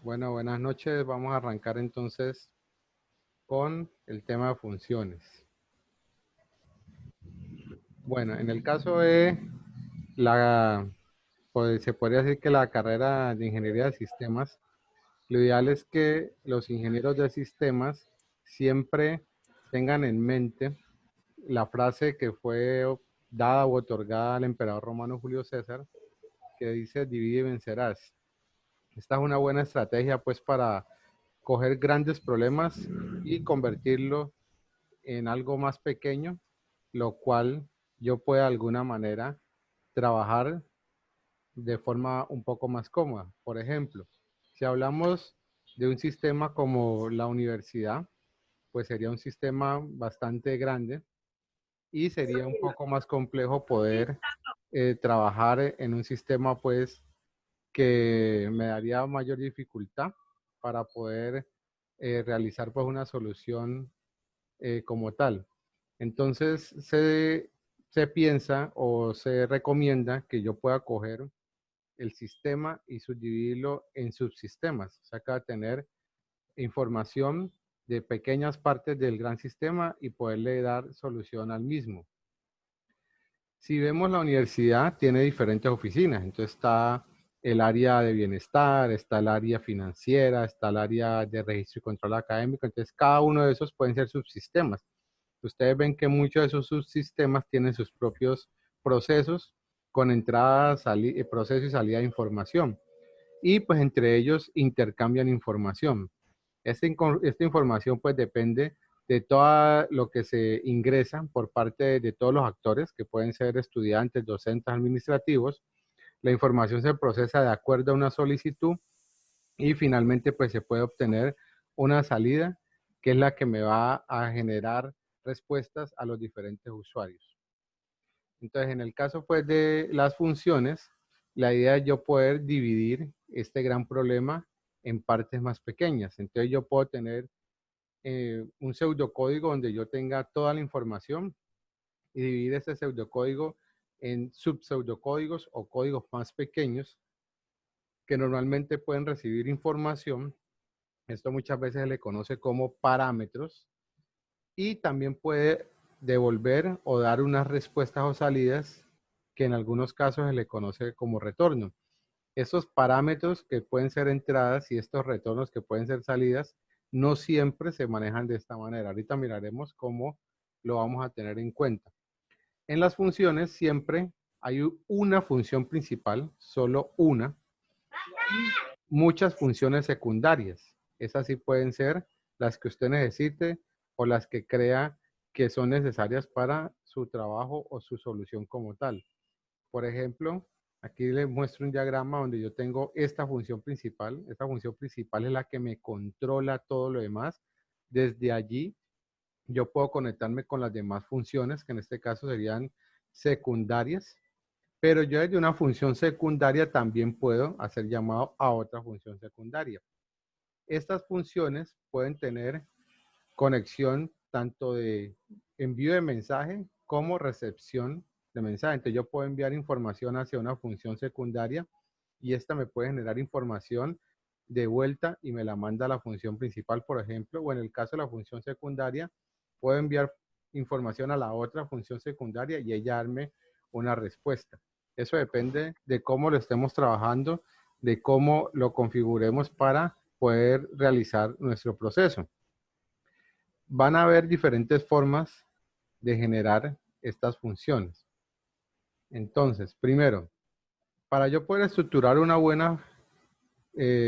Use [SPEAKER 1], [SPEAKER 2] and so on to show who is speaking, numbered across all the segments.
[SPEAKER 1] Bueno, buenas noches. Vamos a arrancar entonces con el tema de funciones. Bueno, en el caso de pues, se podría decir que la carrera de ingeniería de sistemas, lo ideal es que los ingenieros de sistemas siempre tengan en mente la frase que fue dada o otorgada al emperador romano Julio César, que dice divide y vencerás. Esta es una buena estrategia pues para coger grandes problemas y convertirlo en algo más pequeño, lo cual yo pueda de alguna manera trabajar de forma un poco más cómoda. Por ejemplo, si hablamos de un sistema como la universidad, pues sería un sistema bastante grande y sería un poco más complejo poder trabajar en un sistema pues que me daría mayor dificultad para poder realizar pues una solución como tal. Entonces se piensa o se recomienda que yo pueda coger el sistema y subdividirlo en subsistemas. O sea, que va a tener información de pequeñas partes del gran sistema y poderle dar solución al mismo. Si vemos la universidad, tiene diferentes oficinas. Entonces está el área de bienestar, está el área financiera, está el área de registro y control académico. Entonces cada uno de esos pueden ser subsistemas. Ustedes ven que muchos de esos subsistemas tienen sus propios procesos con entrada, proceso y salida de información. Y pues entre ellos intercambian información. Esta información pues depende de todo lo que se ingresa por parte de todos los actores, que pueden ser estudiantes, docentes, administrativos. La información se procesa de acuerdo a una solicitud y finalmente pues se puede obtener una salida que es la que me va a generar respuestas a los diferentes usuarios. Entonces, en el caso pues de las funciones, la idea es yo poder dividir este gran problema en partes más pequeñas. Entonces, yo puedo tener un pseudocódigo donde yo tenga toda la información y dividir ese pseudocódigo en subpseudocódigos o códigos más pequeños que normalmente pueden recibir información. Esto muchas veces se le conoce como parámetros y también puede devolver o dar unas respuestas o salidas que en algunos casos se le conoce como retorno. Esos parámetros que pueden ser entradas y estos retornos que pueden ser salidas no siempre se manejan de esta manera. Ahorita miraremos cómo lo vamos a tener en cuenta. En las funciones siempre hay una función principal, solo una, muchas funciones secundarias. Esas sí pueden ser las que usted necesite o las que crea que son necesarias para su trabajo o su solución como tal. Por ejemplo, aquí les muestro un diagrama donde yo tengo esta función principal. Esta función principal es la que me controla todo lo demás. Desde allí yo puedo conectarme con las demás funciones, que en este caso serían secundarias. Pero yo desde una función secundaria también puedo hacer llamado a otra función secundaria. Estas funciones pueden tener conexión tanto de envío de mensaje como recepción de mensaje. Entonces yo puedo enviar información hacia una función secundaria y esta me puede generar información de vuelta y me la manda a la función principal, por ejemplo, o en el caso de la función secundaria, puedo enviar información a la otra función secundaria y ella darme una respuesta. Eso depende de cómo lo estemos trabajando, de cómo lo configuremos para poder realizar nuestro proceso. Van a haber diferentes formas de generar estas funciones. Entonces, primero, para yo poder estructurar una buena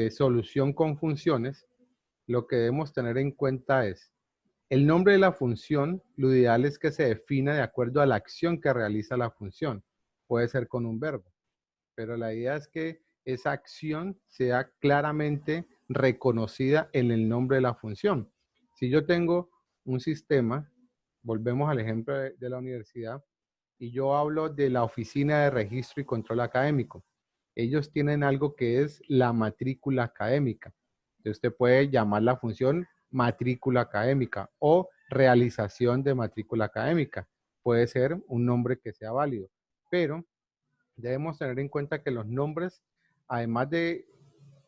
[SPEAKER 1] solución con funciones, lo que debemos tener en cuenta es el nombre de la función. Lo ideal es que se defina de acuerdo a la acción que realiza la función. Puede ser con un verbo, pero la idea es que esa acción sea claramente reconocida en el nombre de la función. Si yo tengo un sistema, volvemos al ejemplo de la universidad, y yo hablo de la Oficina de Registro y Control Académico. Ellos tienen algo que es la matrícula académica. Entonces usted puede llamar la función matrícula académica o realización de matrícula académica. Puede ser un nombre que sea válido, pero debemos tener en cuenta que los nombres, además de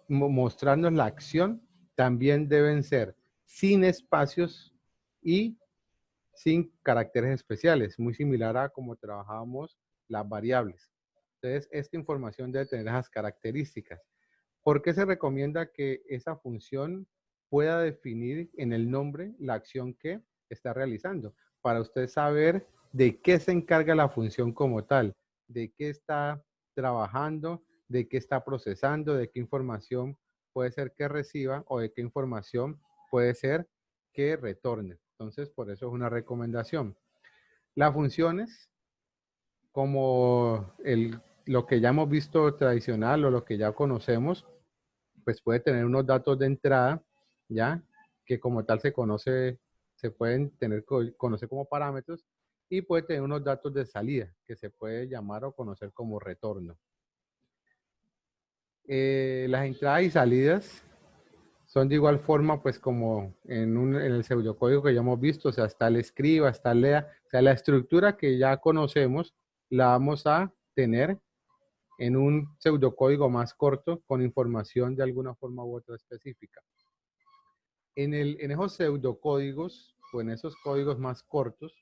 [SPEAKER 1] mostrarnos la acción, también deben ser sin espacios y sin caracteres especiales, muy similar a como trabajábamos las variables. Entonces, esta información debe tener esas características. ¿Por qué se recomienda que esa función pueda definir en el nombre la acción que está realizando? Para usted saber de qué se encarga la función como tal, de qué está trabajando, de qué está procesando, de qué información puede ser que reciba o de qué información puede ser que retorne. Entonces, por eso es una recomendación. Las funciones, como lo que ya hemos visto tradicional o lo que ya conocemos, pues puede tener unos datos de entrada, ¿ya? Que como tal se pueden conocer como parámetros y puede tener unos datos de salida que se puede llamar o conocer como retorno. Las entradas y salidas son de igual forma, pues como en el pseudocódigo que ya hemos visto, o sea, está el escriba, está el lea, o sea, la estructura que ya conocemos la vamos a tener en un pseudocódigo más corto con información de alguna forma u otra específica. En esos pseudocódigos o en esos códigos más cortos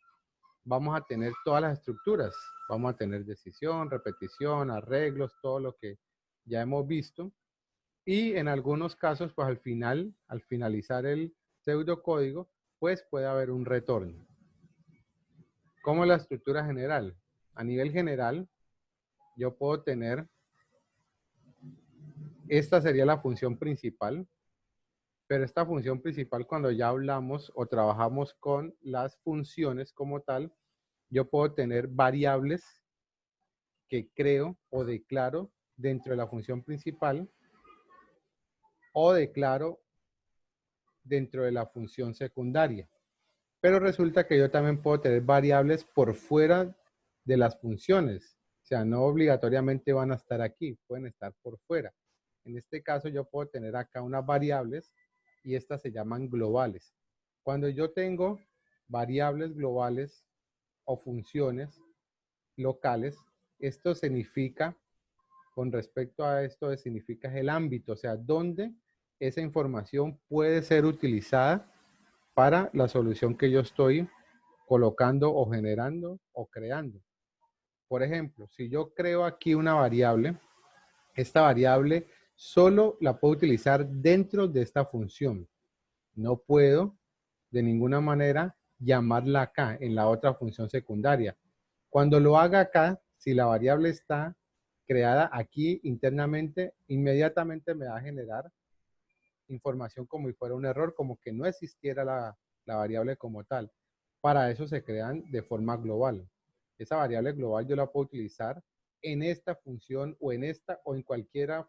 [SPEAKER 1] vamos a tener todas las estructuras. Vamos a tener decisión, repetición, arreglos, todo lo que ya hemos visto. Y en algunos casos, pues al finalizar el pseudocódigo, pues puede haber un retorno. ¿Cómo es la estructura general? A nivel general, yo puedo tener, esta sería la función principal, pero esta función principal cuando ya hablamos o trabajamos con las funciones como tal, yo puedo tener variables que creo o declaro dentro de la función principal o declaro dentro de la función secundaria. Pero resulta que yo también puedo tener variables por fuera de las funciones. O sea, no obligatoriamente van a estar aquí, pueden estar por fuera. En este caso yo puedo tener acá unas variables y estas se llaman globales. Cuando yo tengo variables globales o funciones locales, esto significa, con respecto a esto, significa el ámbito, o sea, dónde esa información puede ser utilizada para la solución que yo estoy colocando o generando o creando. Por ejemplo, si yo creo aquí una variable, esta variable solo la puedo utilizar dentro de esta función. No puedo de ninguna manera llamarla acá en la otra función secundaria. Cuando lo haga acá, si la variable está creada aquí internamente, inmediatamente me va a generar información como si fuera un error, como que no existiera la variable como tal. Para eso se crean de forma global. Esa variable global yo la puedo utilizar en esta función o en esta o en cualquier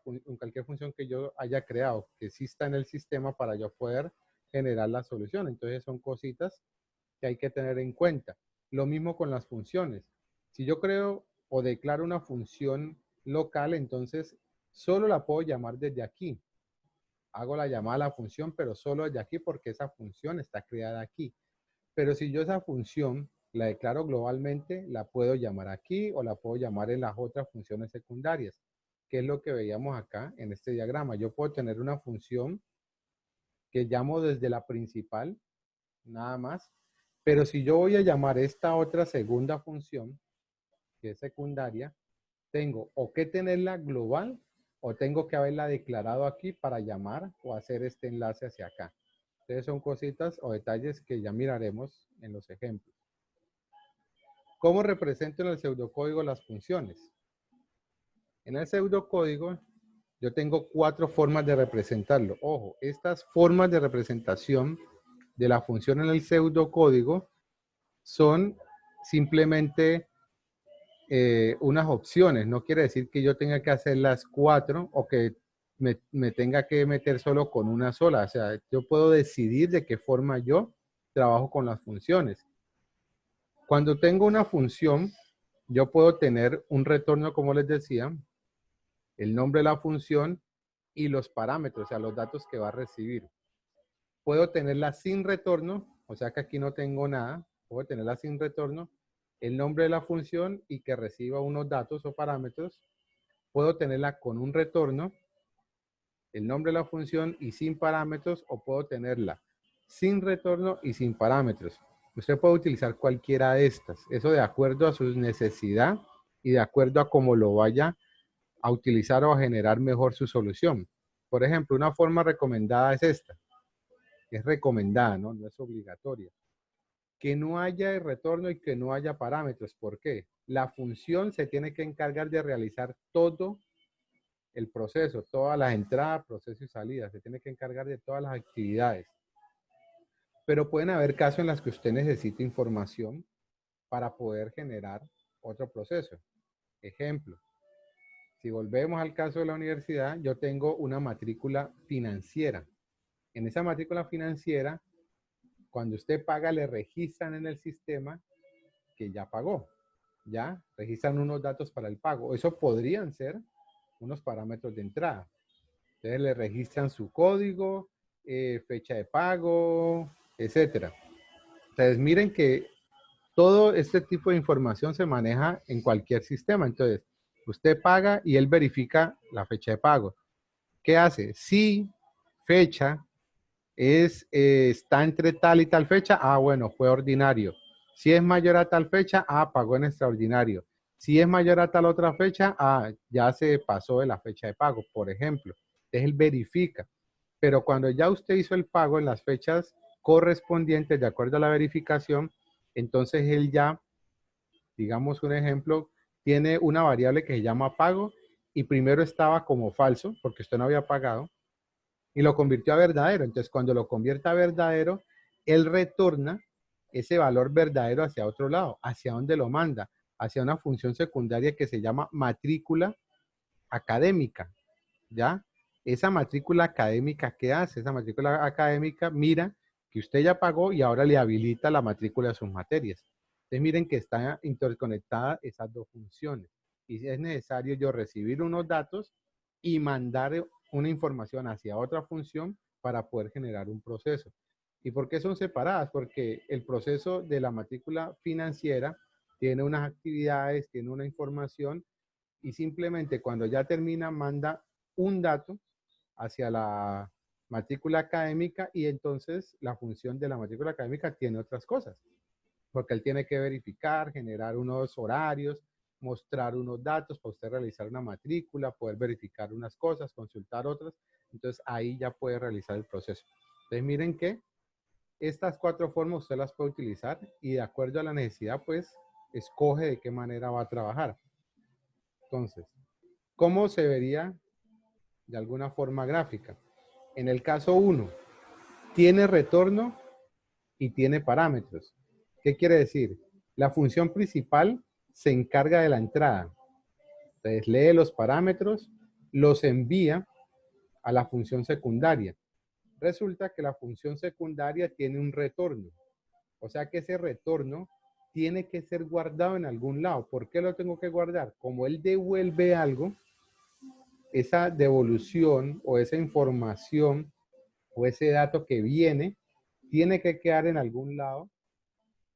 [SPEAKER 1] función que yo haya creado, que exista en el sistema para yo poder generar la solución. Entonces son cositas que hay que tener en cuenta. Lo mismo con las funciones. Si yo creo o declaro una función local, entonces solo la puedo llamar desde aquí. Hago la llamada a la función, pero solo desde aquí porque esa función está creada aquí. Pero si yo esa función la declaro globalmente, la puedo llamar aquí o la puedo llamar en las otras funciones secundarias, que es lo que veíamos acá en este diagrama. Yo puedo tener una función que llamo desde la principal, nada más, pero si yo voy a llamar esta otra segunda función, que es secundaria, tengo o que tenerla global o tengo que haberla declarado aquí para llamar o hacer este enlace hacia acá. Entonces son cositas o detalles que ya miraremos en los ejemplos. ¿Cómo represento en el pseudocódigo las funciones? En el pseudocódigo yo tengo 4 formas de representarlo. Ojo, estas formas de representación de la función en el pseudocódigo son simplemente unas opciones. No quiere decir que yo tenga que hacer las 4 o que me tenga que meter solo con una sola. O sea, yo puedo decidir de qué forma yo trabajo con las funciones. Cuando tengo una función, yo puedo tener un retorno, como les decía, el nombre de la función y los parámetros, o sea, los datos que va a recibir. Puedo tenerla sin retorno, o sea que aquí no tengo nada. Puedo tenerla sin retorno, el nombre de la función y que reciba unos datos o parámetros. Puedo tenerla con un retorno el nombre de la función y sin parámetros, o puedo tenerla sin retorno y sin parámetros. Usted puede utilizar cualquiera de estas. Eso de acuerdo a su necesidad y de acuerdo a cómo lo vaya a utilizar o a generar mejor su solución. Por ejemplo, una forma recomendada es esta. Es recomendada, ¿no? No es obligatoria. Que no haya el retorno y que no haya parámetros. ¿Por qué? La función se tiene que encargar de realizar todo el proceso, todas las entradas, procesos y salidas. Se tiene que encargar de todas las actividades. Pero pueden haber casos en los que usted necesite información para poder generar otro proceso. Ejemplo, si volvemos al caso de la universidad, yo tengo una matrícula financiera. En esa matrícula financiera, cuando usted paga, le registran en el sistema que ya pagó. Ya registran unos datos para el pago. Eso podrían ser unos parámetros de entrada. Entonces le registran su código, fecha de pago, etcétera. Entonces miren que todo este tipo de información se maneja en cualquier sistema. Entonces, usted paga y él verifica la fecha de pago. ¿Qué hace? Si fecha está entre tal y tal fecha, bueno, fue ordinario. Si es mayor a tal fecha, pagó en extraordinario. Si es mayor a tal otra fecha, ya se pasó de la fecha de pago, por ejemplo. Entonces él verifica. Pero cuando ya usted hizo el pago en las fechas correspondientes de acuerdo a la verificación, entonces él ya, digamos un ejemplo, tiene una variable que se llama pago y primero estaba como falso porque usted no había pagado y lo convirtió a verdadero. Entonces, cuando lo convierta a verdadero, él retorna ese valor verdadero hacia otro lado. ¿Hacia dónde lo manda? Hacia una función secundaria que se llama matrícula académica, ¿ya? Esa matrícula académica, ¿qué hace? Esa matrícula académica mira que usted ya pagó y ahora le habilita la matrícula de sus materias. Entonces, miren que están interconectadas esas dos funciones. Y si es necesario yo recibir unos datos y mandar una información hacia otra función para poder generar un proceso. ¿Y por qué son separadas? Porque el proceso de la matrícula financiera tiene unas actividades, tiene una información y simplemente cuando ya termina manda un dato hacia la matrícula académica y entonces la función de la matrícula académica tiene otras cosas, porque él tiene que verificar, generar unos horarios, mostrar unos datos para usted realizar una matrícula, poder verificar unas cosas, consultar otras, entonces ahí ya puede realizar el proceso. Entonces miren que estas cuatro formas usted las puede utilizar y de acuerdo a la necesidad pues escoge de qué manera va a trabajar. Entonces, ¿cómo se vería de alguna forma gráfica? En el caso 1, tiene retorno y tiene parámetros. ¿Qué quiere decir? La función principal se encarga de la entrada. Entonces lee los parámetros, los envía a la función secundaria. Resulta que la función secundaria tiene un retorno. O sea que ese retorno tiene que ser guardado en algún lado. ¿Por qué lo tengo que guardar? Como él devuelve algo, esa devolución o esa información o ese dato que viene tiene que quedar en algún lado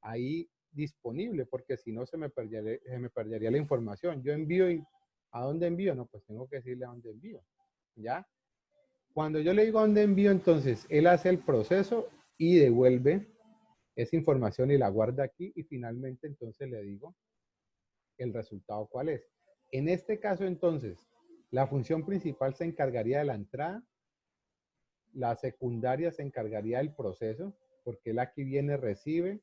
[SPEAKER 1] ahí disponible, porque si no se me perdería la información. Yo envío y ¿a dónde envío? No, pues tengo que decirle a dónde envío, ¿ya? Cuando yo le digo a dónde envío, entonces él hace el proceso y devuelve esa información y la guarda aquí y finalmente entonces le digo el resultado cuál es. En este caso entonces, la función principal se encargaría de la entrada, la secundaria se encargaría del proceso, porque él aquí viene, recibe,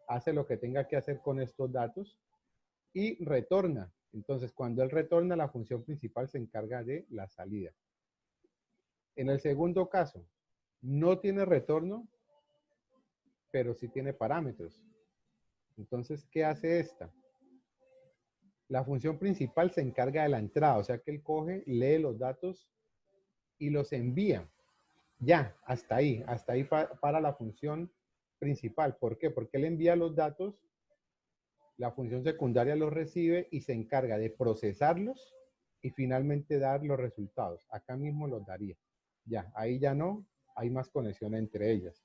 [SPEAKER 1] hace lo que tenga que hacer con estos datos y retorna. Entonces, cuando él retorna, la función principal se encarga de la salida. En el segundo caso, no tiene retorno, pero sí tiene parámetros. Entonces, ¿qué hace esta? La función principal se encarga de la entrada, o sea que él coge, lee los datos y los envía. Ya, hasta ahí para la función principal. ¿Por qué? Porque él envía los datos, la función secundaria los recibe y se encarga de procesarlos y finalmente dar los resultados. Acá mismo los daría. Ya, ahí ya no hay más conexión entre ellas.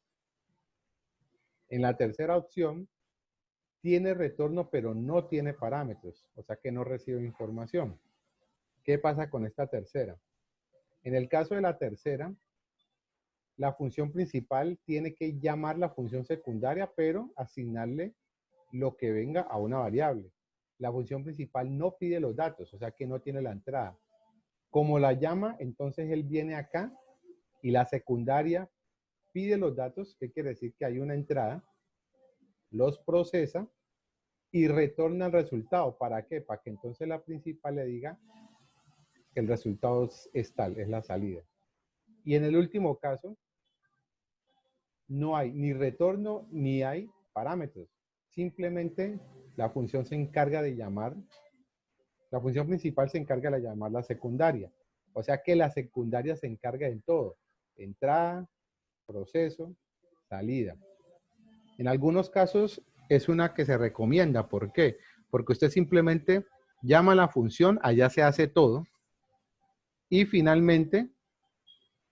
[SPEAKER 1] En la tercera opción, tiene retorno pero no tiene parámetros, o sea que no recibe información. ¿Qué pasa con esta tercera? En el caso de la tercera, la función principal tiene que llamar la función secundaria, pero asignarle lo que venga a una variable. La función principal no pide los datos, o sea que no tiene la entrada. Como la llama, entonces él viene acá y la secundaria pide los datos, que quiere decir que hay una entrada, los procesa y retorna el resultado. ¿Para qué? Para que entonces la principal le diga que el resultado es tal, es la salida. Y en el último caso, no hay ni retorno ni hay parámetros. Simplemente la función se encarga de llamar, la función principal se encarga de llamar la secundaria. O sea que la secundaria se encarga de todo. Entrada, proceso, salida. En algunos casos es una que se recomienda. ¿Por qué? Porque usted simplemente llama a la función, allá se hace todo, y finalmente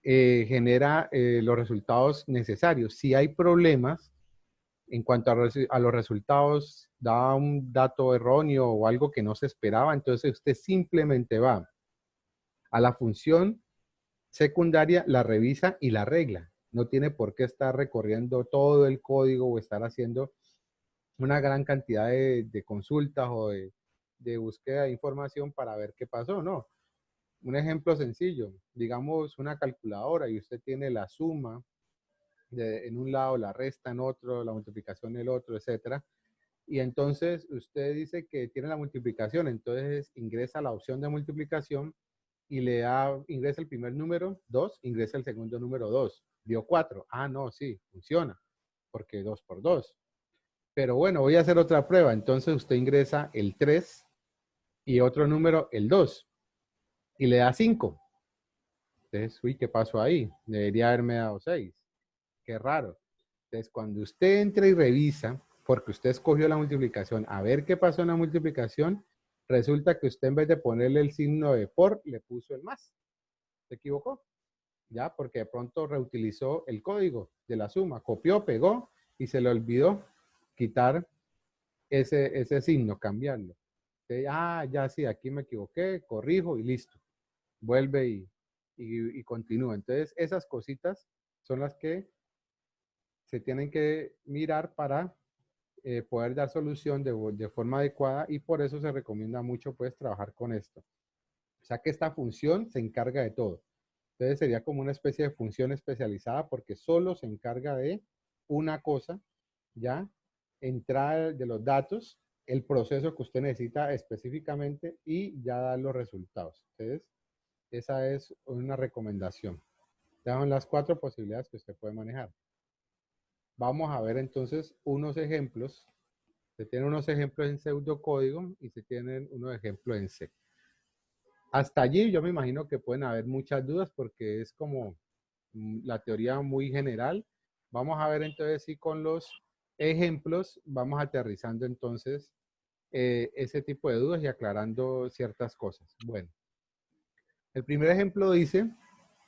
[SPEAKER 1] genera los resultados necesarios. Si hay problemas en cuanto a los resultados, da un dato erróneo o algo que no se esperaba, entonces usted simplemente va a la función secundaria, la revisa y la arregla. No tiene por qué estar recorriendo todo el código o estar haciendo una gran cantidad de consultas o de búsqueda de información para ver qué pasó, no. Un ejemplo sencillo, digamos una calculadora y usted tiene la suma en un lado, la resta en otro, la multiplicación en el otro, etcétera. Y entonces usted dice que tiene la multiplicación, entonces ingresa la opción de multiplicación y le da, ingresa el primer número, 2, ingresa el segundo número, 2. Dio 4. Ah, no, sí, funciona, porque 2 por 2. Pero bueno, voy a hacer otra prueba. Entonces usted ingresa el 3 y otro número, el 2, y le da 5. Entonces, uy, ¿qué pasó ahí? Debería haberme dado 6. Qué raro. Entonces, cuando usted entra y revisa, porque usted escogió la multiplicación, a ver qué pasó en la multiplicación, resulta que usted en vez de ponerle el signo de por, le puso el más. Se equivocó, ¿ya? Porque de pronto reutilizó el código de la suma, copió, pegó y se le olvidó quitar ese signo, cambiarlo. Entonces, ya sí, aquí me equivoqué, corrijo y listo. Vuelve y continúa. Entonces, esas cositas son las que se tienen que mirar para poder dar solución de forma adecuada y por eso se recomienda mucho pues trabajar con esto. O sea que esta función se encarga de todo. Entonces sería como una especie de función especializada porque solo se encarga de una cosa, ¿ya? Entrar de los datos, el proceso que usted necesita específicamente y ya dar los resultados. Entonces, esa es una recomendación. Estas son las 4 posibilidades que usted puede manejar. Vamos a ver entonces unos ejemplos. Se tienen unos ejemplos en pseudocódigo y se tienen unos ejemplos en C. Hasta allí yo me imagino que pueden haber muchas dudas porque es como la teoría muy general. Vamos a ver entonces si con los ejemplos vamos aterrizando entonces ese tipo de dudas y aclarando ciertas cosas. Bueno, el primer ejemplo dice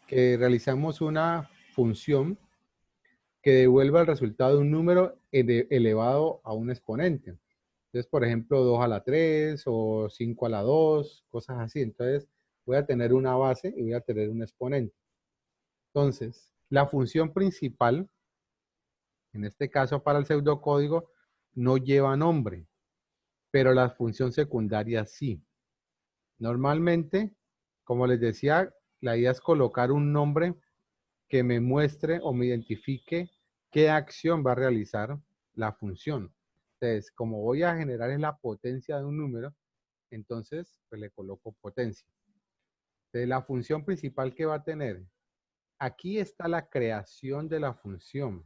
[SPEAKER 1] que realizamos una función que devuelva el resultado de un número elevado a un exponente. Entonces, por ejemplo, 2 a la 3 o 5 a la 2, cosas así. Entonces, voy a tener una base y voy a tener un exponente. Entonces, la función principal, en este caso para el pseudocódigo, no lleva nombre, pero la función secundaria sí. Normalmente, como les decía, la idea es colocar un nombre que me muestre o me identifique qué acción va a realizar la función. Entonces, como voy a generar en la potencia de un número, entonces pues le coloco potencia. Entonces, la función principal que va a tener, aquí está la creación de la función.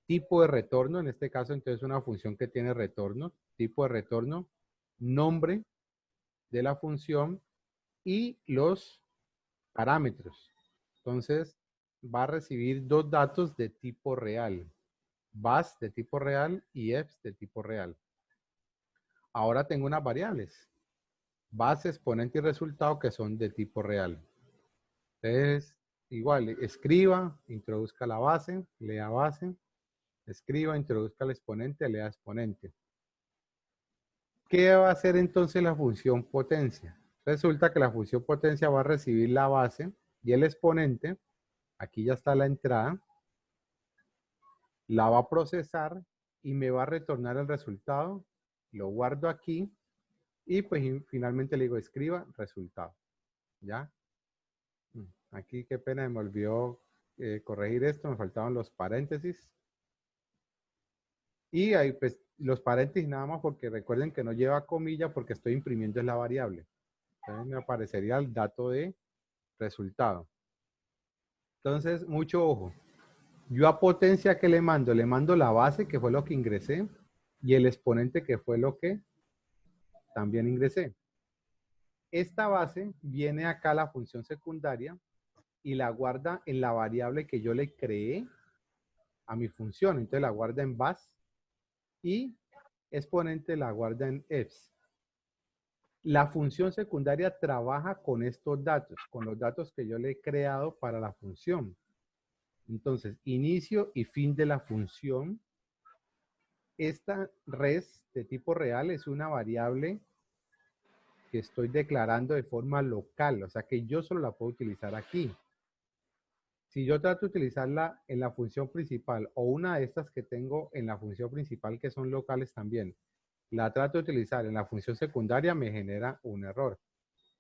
[SPEAKER 1] Tipo de retorno, en este caso entonces una función que tiene retorno, tipo de retorno, nombre de la función y los parámetros. Entonces, va a recibir dos datos de tipo real, vas de tipo real y EPS de tipo real. Ahora tengo unas variables, base, exponente y resultado que son de tipo real. Entonces, igual, escriba, introduzca la base, lea base, escriba, introduzca el exponente, lea exponente. ¿Qué va a hacer entonces la función potencia? Resulta que la función potencia va a recibir la base y el exponente, aquí ya está la entrada, la va a procesar y me va a retornar el resultado, lo guardo aquí y pues finalmente le digo escriba resultado, ¿ya? Aquí qué pena, me olvidó corregir esto, me faltaban los paréntesis. Y ahí pues los paréntesis nada más porque recuerden que no lleva comilla porque estoy imprimiendo es la variable. Entonces me aparecería el dato de resultado. Entonces, mucho ojo. Yo a potencia que le mando la base que fue lo que ingresé y el exponente que fue lo que también ingresé. Esta base viene acá a la función secundaria y la guarda en la variable que yo le creé a mi función. Entonces la guarda en base y exponente la guarda en EPS. La función secundaria trabaja con estos datos, con los datos que yo le he creado para la función. Entonces, inicio y fin de la función. Esta res de tipo real es una variable que estoy declarando de forma local, o sea que yo solo la puedo utilizar aquí. Si yo trato de utilizarla en la función principal o una de estas que tengo en la función principal que son locales también, la trato de utilizar en la función secundaria, me genera un error,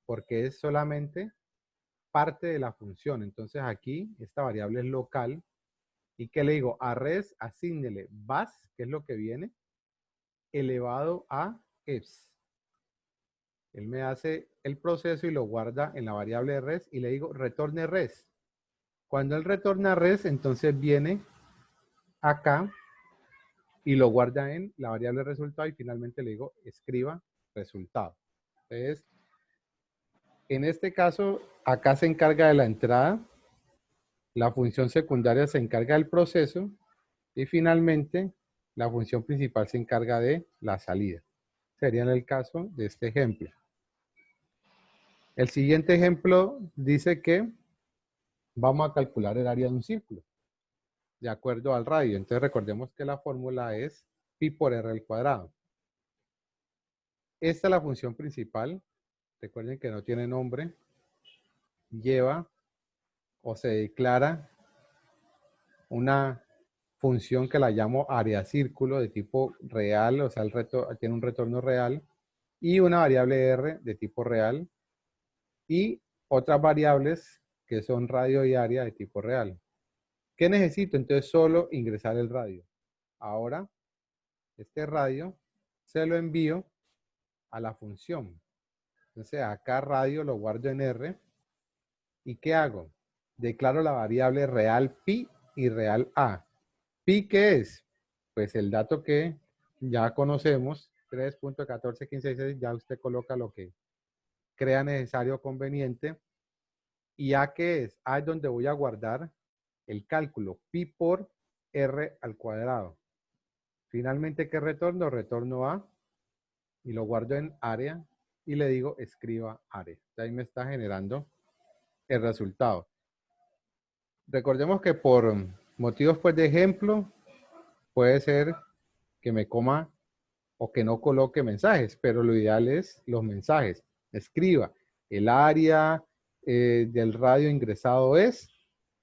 [SPEAKER 1] porque es solamente parte de la función. Entonces aquí esta variable es local. ¿Y qué le digo? A res, asígnele vas, que es lo que viene, elevado a EPS. Él me hace el proceso y lo guarda en la variable de res y le digo retorne res. Cuando él retorna res, entonces viene acá y lo guarda en la variable resultado y finalmente le digo escriba resultado. Entonces, en este caso, acá se encarga de la entrada, la función secundaria se encarga del proceso y finalmente la función principal se encarga de la salida. Sería en el caso de este ejemplo. El siguiente ejemplo dice que vamos a calcular el área de un círculo de acuerdo al radio. Entonces recordemos que la fórmula es pi por r al cuadrado. Esta es la función principal. Recuerden que no tiene nombre. Lleva o se declara una función que la llamo área círculo de tipo real, o sea, tiene un retorno real, y una variable r de tipo real, y otras variables que son radio y área de tipo real. ¿Qué necesito? Entonces solo ingresar el radio. Ahora, este radio se lo envío a la función. Entonces acá radio lo guardo en R. ¿Y qué hago? Declaro la variable real pi y real a. ¿Pi qué es? Pues el dato que ya conocemos, 3.14156, ya usted coloca lo que crea necesario o conveniente. ¿Y a qué es? A es donde voy a guardar el cálculo, pi por r al cuadrado. Finalmente, ¿qué retorno? Retorno a y lo guardo en área y le digo escriba área. Ahí me está generando el resultado. Recordemos que por motivos pues de ejemplo puede ser que me coma o que no coloque mensajes, pero lo ideal es los mensajes. Escriba el área del radio ingresado es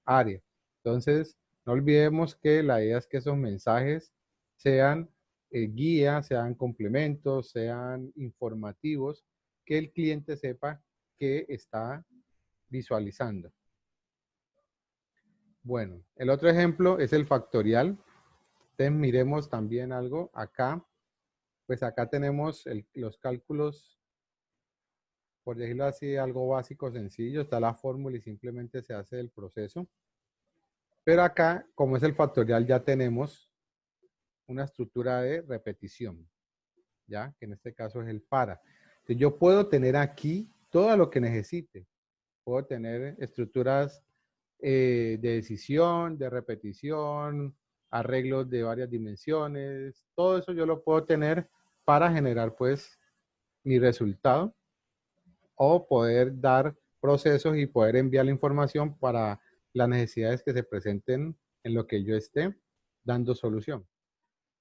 [SPEAKER 1] área. Entonces, no olvidemos que la idea es que esos mensajes sean guías, sean complementos, sean informativos, que el cliente sepa que está visualizando. Bueno, el otro ejemplo es el factorial. Entonces, miremos también algo acá. Pues acá tenemos los cálculos, por decirlo así, algo básico, sencillo. Está la fórmula y simplemente se hace el proceso. Pero acá, como es el factorial, ya tenemos una estructura de repetición, ¿ya? Que en este caso es el para. Entonces, yo puedo tener aquí todo lo que necesite. Puedo tener estructuras de decisión, de repetición, arreglos de varias dimensiones. Todo eso yo lo puedo tener para generar, pues, mi resultado o poder dar procesos y poder enviar la información para las necesidades que se presenten en lo que yo esté dando solución.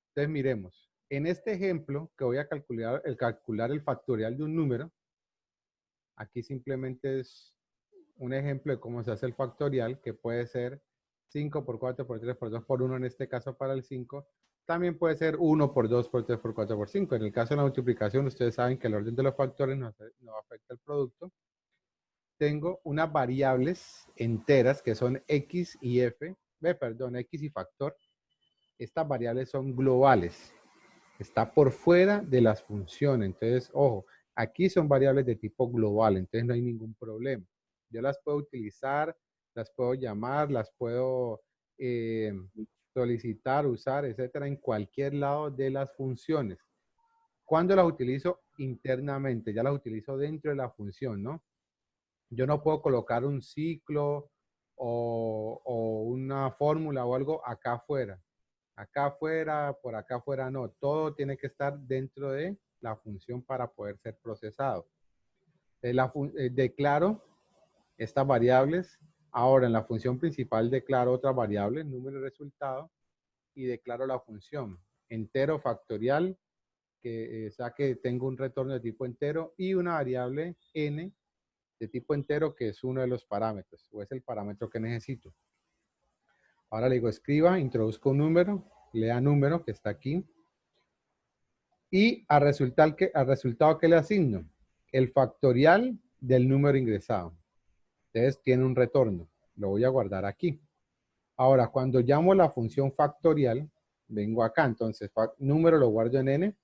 [SPEAKER 1] Entonces, miremos. En este ejemplo, que voy a calcular el factorial de un número, Aquí simplemente es un ejemplo de cómo se hace el factorial, que puede ser 5 por 4 por 3 por 2 por 1 en este caso para el 5. También puede ser 1 por 2 por 3 por 4 por 5. En el caso de la multiplicación, ustedes saben que el orden de los factores no afecta el producto. Tengo unas variables enteras que son x y f, x y factor. Estas variables son globales. Está por fuera de las funciones. Entonces, ojo, aquí son variables de tipo global, entonces no hay ningún problema. Yo las puedo utilizar, las puedo llamar, las puedo solicitar, usar, etcétera, en cualquier lado de las funciones. ¿Cuándo las utilizo? Internamente, ya las utilizo dentro de la función, ¿no? Yo no puedo colocar un ciclo o una fórmula o algo acá afuera. Acá afuera, por acá afuera no. Todo tiene que estar dentro de la función para poder ser procesado. Declaro estas variables. Ahora en la función principal declaro otra variable, número y resultado, y declaro la función entero factorial, que sea que tengo un retorno de tipo entero, y una variable n de tipo entero, que es uno de los parámetros, o es el parámetro que necesito. Ahora le digo, escriba, introduzco un número, lea número, que está aquí, y al resultado que le asigno, el factorial del número ingresado. Entonces tiene un retorno, lo voy a guardar aquí. Ahora, cuando llamo la función factorial, vengo acá, entonces número lo guardo en n,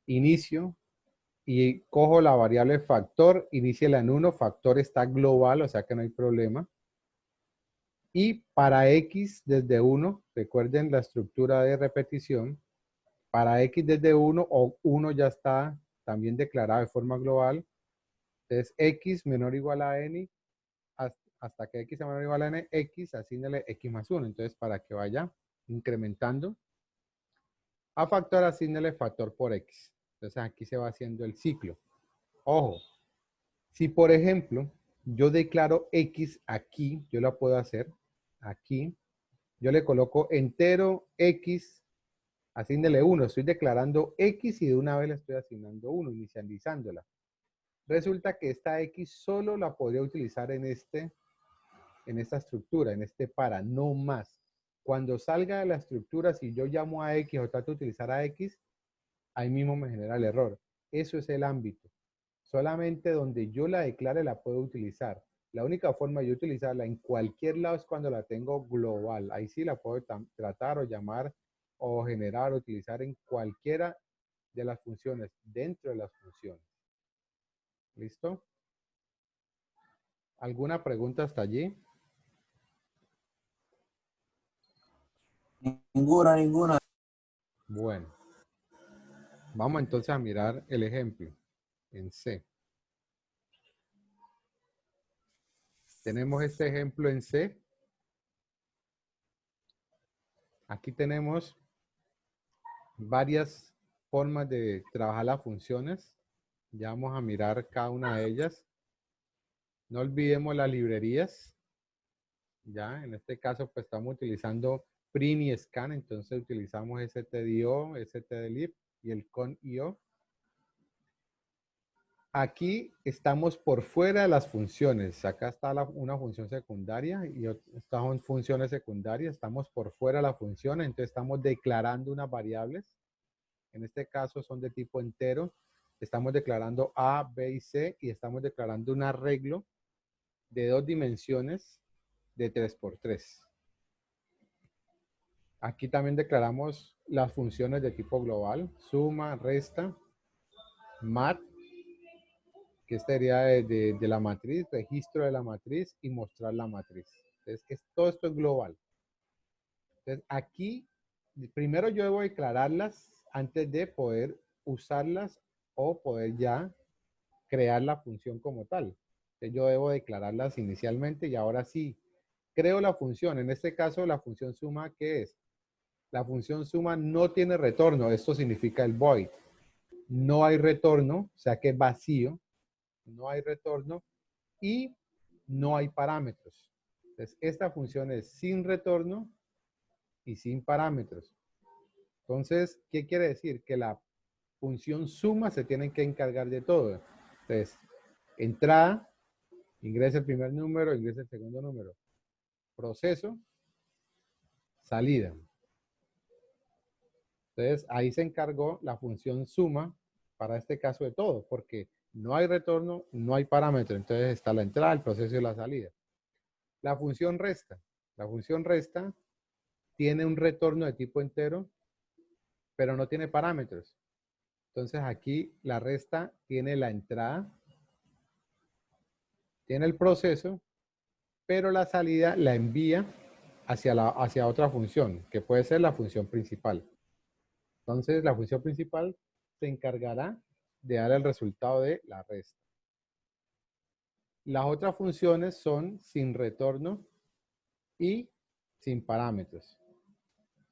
[SPEAKER 1] inicio, y cojo la variable factor, iníciala en 1, factor está global, o sea que no hay problema. Y para x desde 1, recuerden la estructura de repetición, para x desde 1 o 1 ya está también declarado de forma global. Entonces x menor o igual a n, hasta que x sea menor o igual a n, x, asígnale x más 1. Entonces para que vaya incrementando, a factor asígnale factor por x. Entonces aquí se va haciendo el ciclo. Ojo, si por ejemplo yo declaro x aquí, yo la puedo hacer aquí. Yo le coloco entero x, asígnele 1. Estoy declarando x y de una vez le estoy asignando 1, inicializándola. Resulta que esta x solo la podría utilizar en esta estructura, en este para, no más. Cuando salga de la estructura, si yo llamo a x o trato de utilizar a x, ahí mismo me genera el error. Eso es el ámbito. Solamente donde yo la declare la puedo utilizar. La única forma de yo utilizarla en cualquier lado es cuando la tengo global. Ahí sí la puedo tratar o llamar o generar o utilizar en cualquiera de las funciones, dentro de las funciones. ¿Listo? ¿Alguna pregunta hasta allí?
[SPEAKER 2] Ninguna.
[SPEAKER 1] Bueno, vamos entonces a mirar el ejemplo en C. Tenemos este ejemplo en C. Aquí tenemos varias formas de trabajar las funciones. Ya vamos a mirar cada una de ellas. No olvidemos las librerías. Ya, en este caso, pues estamos utilizando print y scan. Entonces utilizamos stdio, stdlib y el con.io. Aquí estamos por fuera de las funciones. Acá está una función secundaria y estas son funciones secundarias. Estamos por fuera de la función, entonces estamos declarando unas variables. En este caso son de tipo entero. Estamos declarando A, B y C y estamos declarando un arreglo de 2 dimensiones de 3×3. Aquí también declaramos las funciones de tipo global, suma, resta, mat, que sería de la matriz, registro de la matriz y mostrar la matriz. Entonces, todo esto es global. Entonces, aquí, primero yo debo declararlas antes de poder usarlas o poder ya crear la función como tal. Entonces, yo debo declararlas inicialmente y ahora sí, creo la función. En este caso, la función suma, ¿qué es? La función suma no tiene retorno. Esto significa el void. No hay retorno, o sea que es vacío. No hay retorno y no hay parámetros. Entonces, esta función es sin retorno y sin parámetros. Entonces, ¿qué quiere decir? Que la función suma se tiene que encargar de todo. Entonces, Entrada, ingresa el primer número, ingresa el segundo número. Proceso, salida. Entonces, ahí se encargó la función suma para este caso de todo, porque no hay retorno, no hay parámetro. Entonces está la entrada, el proceso y la salida. La función resta. La función resta tiene un retorno de tipo entero, pero no tiene parámetros. Entonces aquí la resta tiene la entrada, tiene el proceso, pero la salida la envía hacia otra función, que puede ser la función principal. Entonces la función principal se encargará de dar el resultado de la resta. Las otras funciones son sin retorno y sin parámetros.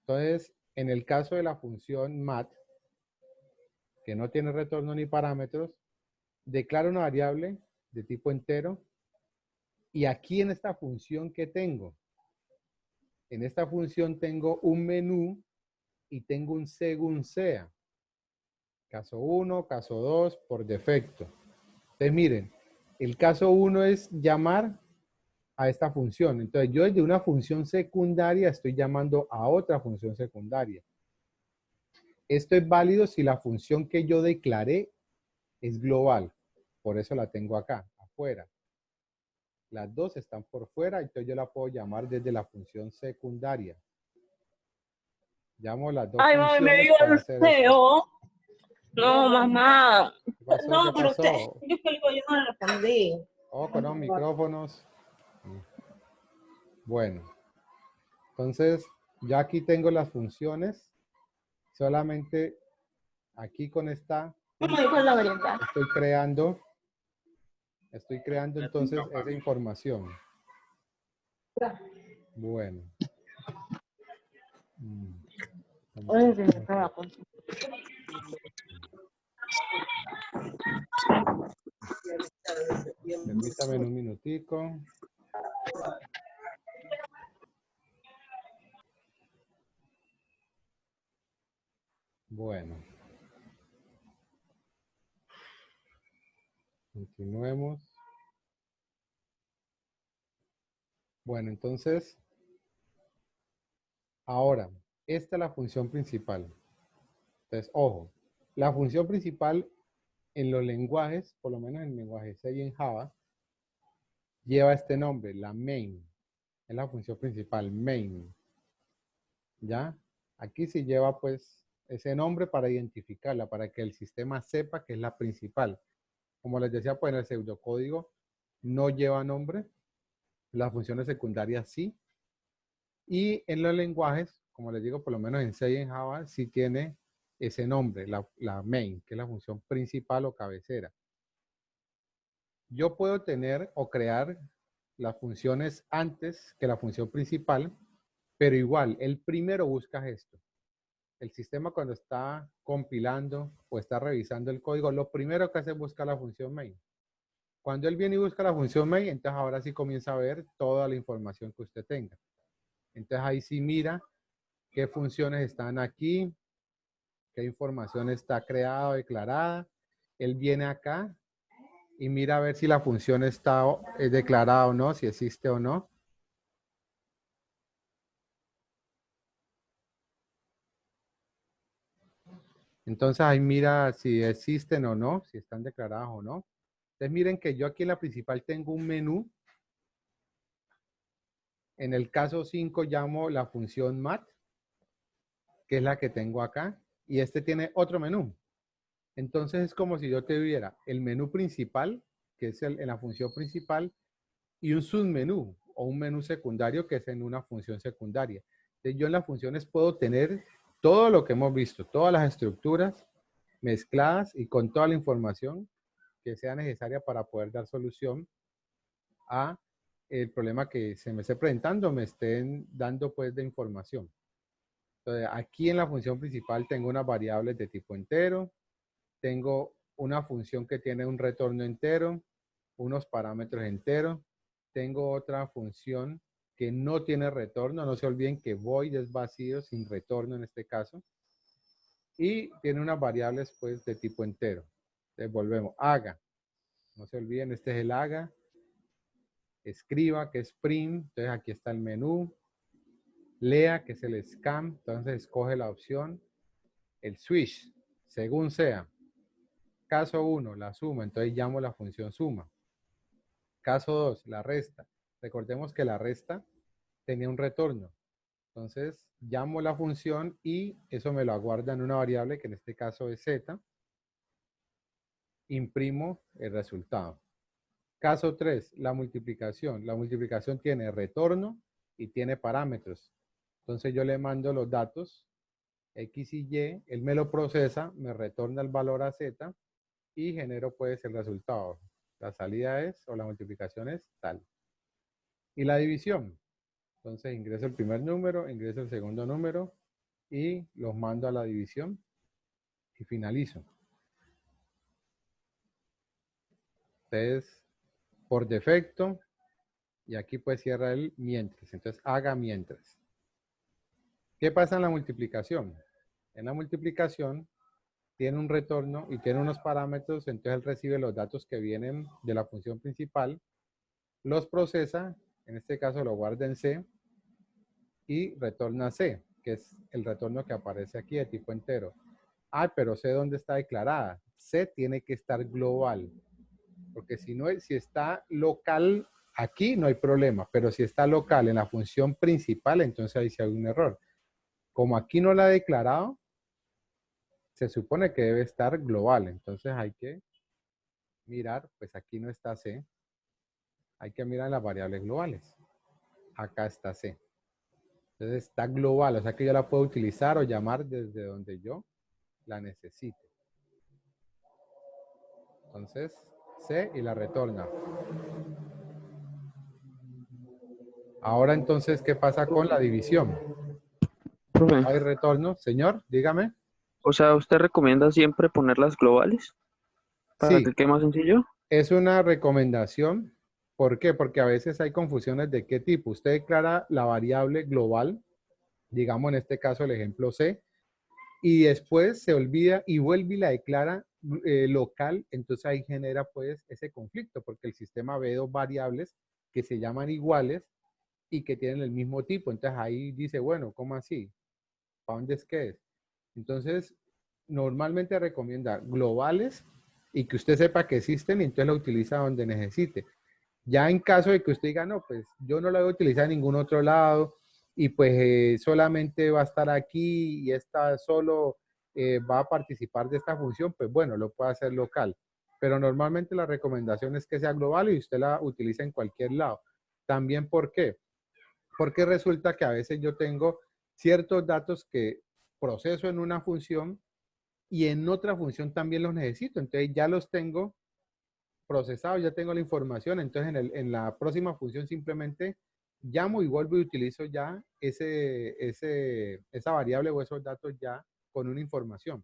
[SPEAKER 1] Entonces, en el caso de la función mat, que no tiene retorno ni parámetros, declaro una variable de tipo entero. Y aquí en esta función que tengo, en esta función tengo un menú y tengo un según sea. Caso 1, caso 2, por defecto. Entonces miren, el caso 1 es llamar a esta función. Entonces yo desde una función secundaria estoy llamando a otra función secundaria. Esto es válido si la función que yo declaré es global. Por eso la tengo acá, afuera. Las dos están por fuera, entonces yo la puedo llamar desde la función secundaria. Llamo las dos
[SPEAKER 2] Ay, mami, me
[SPEAKER 1] funciones
[SPEAKER 2] dio
[SPEAKER 1] para
[SPEAKER 2] el
[SPEAKER 1] hacer esto.
[SPEAKER 2] feo. No, mamá.
[SPEAKER 1] ¿Qué pasó? ¿Qué
[SPEAKER 2] No, pero usted,
[SPEAKER 1] pasó?
[SPEAKER 2] yo no le respondí.
[SPEAKER 1] Oh, con los micrófonos. Bueno, entonces ya aquí tengo las funciones. Solamente aquí con esta
[SPEAKER 2] No me dijo la verdad.
[SPEAKER 1] estoy creando entonces esa información. Bueno.
[SPEAKER 2] Oye, se me acaba con-
[SPEAKER 1] Permítame un minutico. Bueno. Continuemos. Bueno, entonces, ahora, esta es la función principal. Entonces, ojo, la función principal en los lenguajes, por lo menos en el lenguaje C y en Java, lleva este nombre, la main. Es la función principal, main. ¿Ya? Aquí sí lleva pues ese nombre para identificarla, para que el sistema sepa que es la principal. Como les decía, pues en el pseudocódigo no lleva nombre, las funciones secundarias sí. Y en los lenguajes, como les digo, por lo menos en C y en Java, sí tiene ese nombre, la main, que es la función principal o cabecera. Yo puedo tener o crear las funciones antes que la función principal, pero igual, el primero busca esto. El sistema cuando está compilando o está revisando el código, lo primero que hace es buscar la función main. Cuando él viene y busca la función main, entonces ahora sí comienza a ver toda la información que usted tenga. Entonces ahí sí mira qué funciones están aquí, qué información está creada o declarada. Él viene acá y mira a ver si la función está declarada o no, si existe o no. Entonces ahí mira si existen o no, si están declaradas o no. Entonces miren que yo aquí en la principal tengo un menú. En el caso 5 llamo la función mat, que es la que tengo acá. Y este tiene otro menú. Entonces es como si yo tuviera el menú principal, que es en la función principal, y un submenú o un menú secundario que es en una función secundaria. Entonces yo en las funciones puedo tener todo lo que hemos visto, todas las estructuras mezcladas y con toda la información que sea necesaria para poder dar solución a el problema que se me esté presentando, me estén dando pues de información. Entonces aquí en la función principal tengo unas variables de tipo entero, tengo una función que tiene un retorno entero, unos parámetros enteros, tengo otra función que no tiene retorno, no se olviden que void es vacío sin retorno en este caso, y tiene unas variables pues de tipo entero. Entonces volvemos, haga. No se olviden, este es el haga. Escriba, que es print. Entonces aquí está el menú. Lea, que es el scan. Entonces escoge la opción. El switch, según sea. Caso 1, la suma. Entonces llamo la función suma. Caso 2, la resta. Recordemos que la resta tenía un retorno. Entonces llamo la función y eso me lo aguarda en una variable que en este caso es z. Imprimo el resultado. Caso 3, la multiplicación. La multiplicación tiene retorno y tiene parámetros. Entonces yo le mando los datos X y Y, él me lo procesa, me retorna el valor a Z y genero pues el resultado. La salida es, o la multiplicación es tal. Y la división. Entonces ingreso el primer número, ingreso el segundo número y los mando a la división y finalizo. Entonces, por defecto, y aquí pues cierra el mientras. Entonces haga mientras. ¿Qué pasa en la multiplicación? En la multiplicación tiene un retorno y tiene unos parámetros, entonces él recibe los datos que vienen de la función principal, los procesa, en este caso lo guarda en C, y retorna C, que es el retorno que aparece aquí de tipo entero. Ah, pero C dónde está declarada. C tiene que estar global, porque si no, si está local aquí no hay problema, pero si está local en la función principal, entonces ahí sí hay un error. Como aquí no la ha declarado, se supone que debe estar global, entonces hay que mirar, pues aquí no está C, hay que mirar las variables globales. Acá está C. Entonces está global, o sea que yo la puedo utilizar o llamar desde donde yo la necesite. Entonces, C y la retorna. Ahora entonces, ¿qué pasa con la división?
[SPEAKER 3] Profe,
[SPEAKER 1] ¿Hay retorno? Señor, dígame.
[SPEAKER 3] o sea, ¿usted recomienda siempre ponerlas globales para
[SPEAKER 1] Sí,
[SPEAKER 3] que quede más sencillo?
[SPEAKER 1] es una recomendación. ¿Por qué? Porque a veces hay confusiones de qué tipo. Usted declara la variable global, digamos en este caso el ejemplo C, y después se olvida y vuelve y la declara local, entonces ahí genera pues ese conflicto, porque el sistema ve dos variables que se llaman iguales y que tienen el mismo tipo. Entonces ahí dice, bueno, ¿cómo así? ¿Para dónde es que es? Entonces, normalmente recomienda globales y que usted sepa que existen y entonces la utiliza donde necesite. Ya en caso de que usted diga, no, pues yo no la voy a utilizar en ningún otro lado y pues solamente va a estar aquí y esta solo va a participar de esta función, pues bueno, lo puede hacer local. Pero normalmente la recomendación es que sea global y usted la utiliza en cualquier lado. También, ¿por qué? Porque resulta que a veces yo tengo ciertos datos que proceso en una función y en otra función también los necesito. Entonces ya los tengo procesados, ya tengo la información. Entonces en la próxima función simplemente llamo y vuelvo y utilizo ya esa variable o esos datos ya con una información.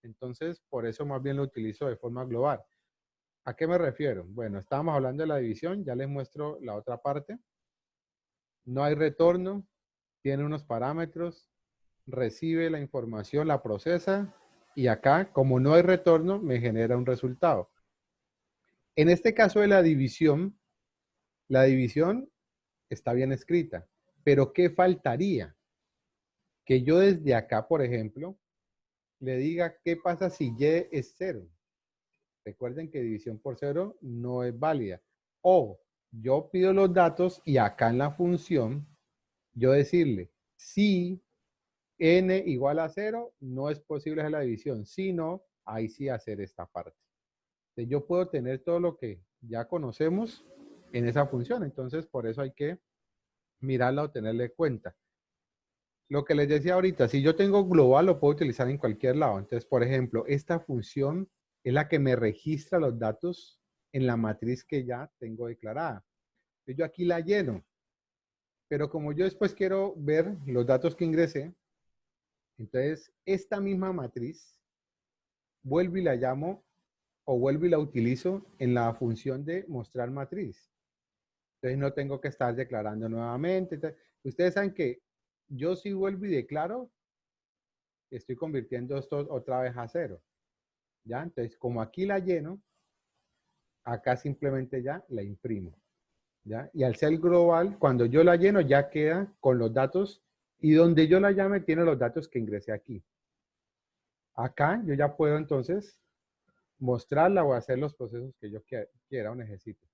[SPEAKER 1] Entonces, por eso más bien lo utilizo de forma global. ¿A qué me refiero? Bueno, estábamos hablando de la división, ya les muestro la otra parte. No hay retorno, tiene unos parámetros, recibe la información, la procesa y acá, como no hay retorno, me genera un resultado. En este caso de la división está bien escrita, pero ¿qué faltaría? Que yo desde acá, por ejemplo, le diga qué pasa si y es 0. Recuerden que división por 0 no es válida. O yo pido los datos y acá en la función, yo decirle, si n igual a 0, no es posible hacer la división, sino ahí sí hacer esta parte. Entonces, yo puedo tener todo lo que ya conocemos en esa función, entonces por eso hay que mirarla o tenerle cuenta. Lo que les decía ahorita, si yo tengo global, lo puedo utilizar en cualquier lado. Entonces, por ejemplo, esta función es la que me registra los datos en la matriz que ya tengo declarada. Entonces, yo aquí la lleno, pero como yo después quiero ver los datos que ingresé, entonces esta misma matriz vuelvo y la llamo o vuelvo y la utilizo en la función de mostrar matriz. Entonces no tengo que estar declarando nuevamente. Ustedes saben que yo si vuelvo y declaro, estoy convirtiendo esto otra vez a 0. ¿Ya? Entonces, como aquí la lleno, acá simplemente ya la imprimo, ¿ya? Y al ser global, cuando yo la lleno ya queda con los datos y donde yo la llame tiene los datos que ingresé aquí. Acá yo ya puedo entonces mostrarla o hacer los procesos que yo quiera o necesite,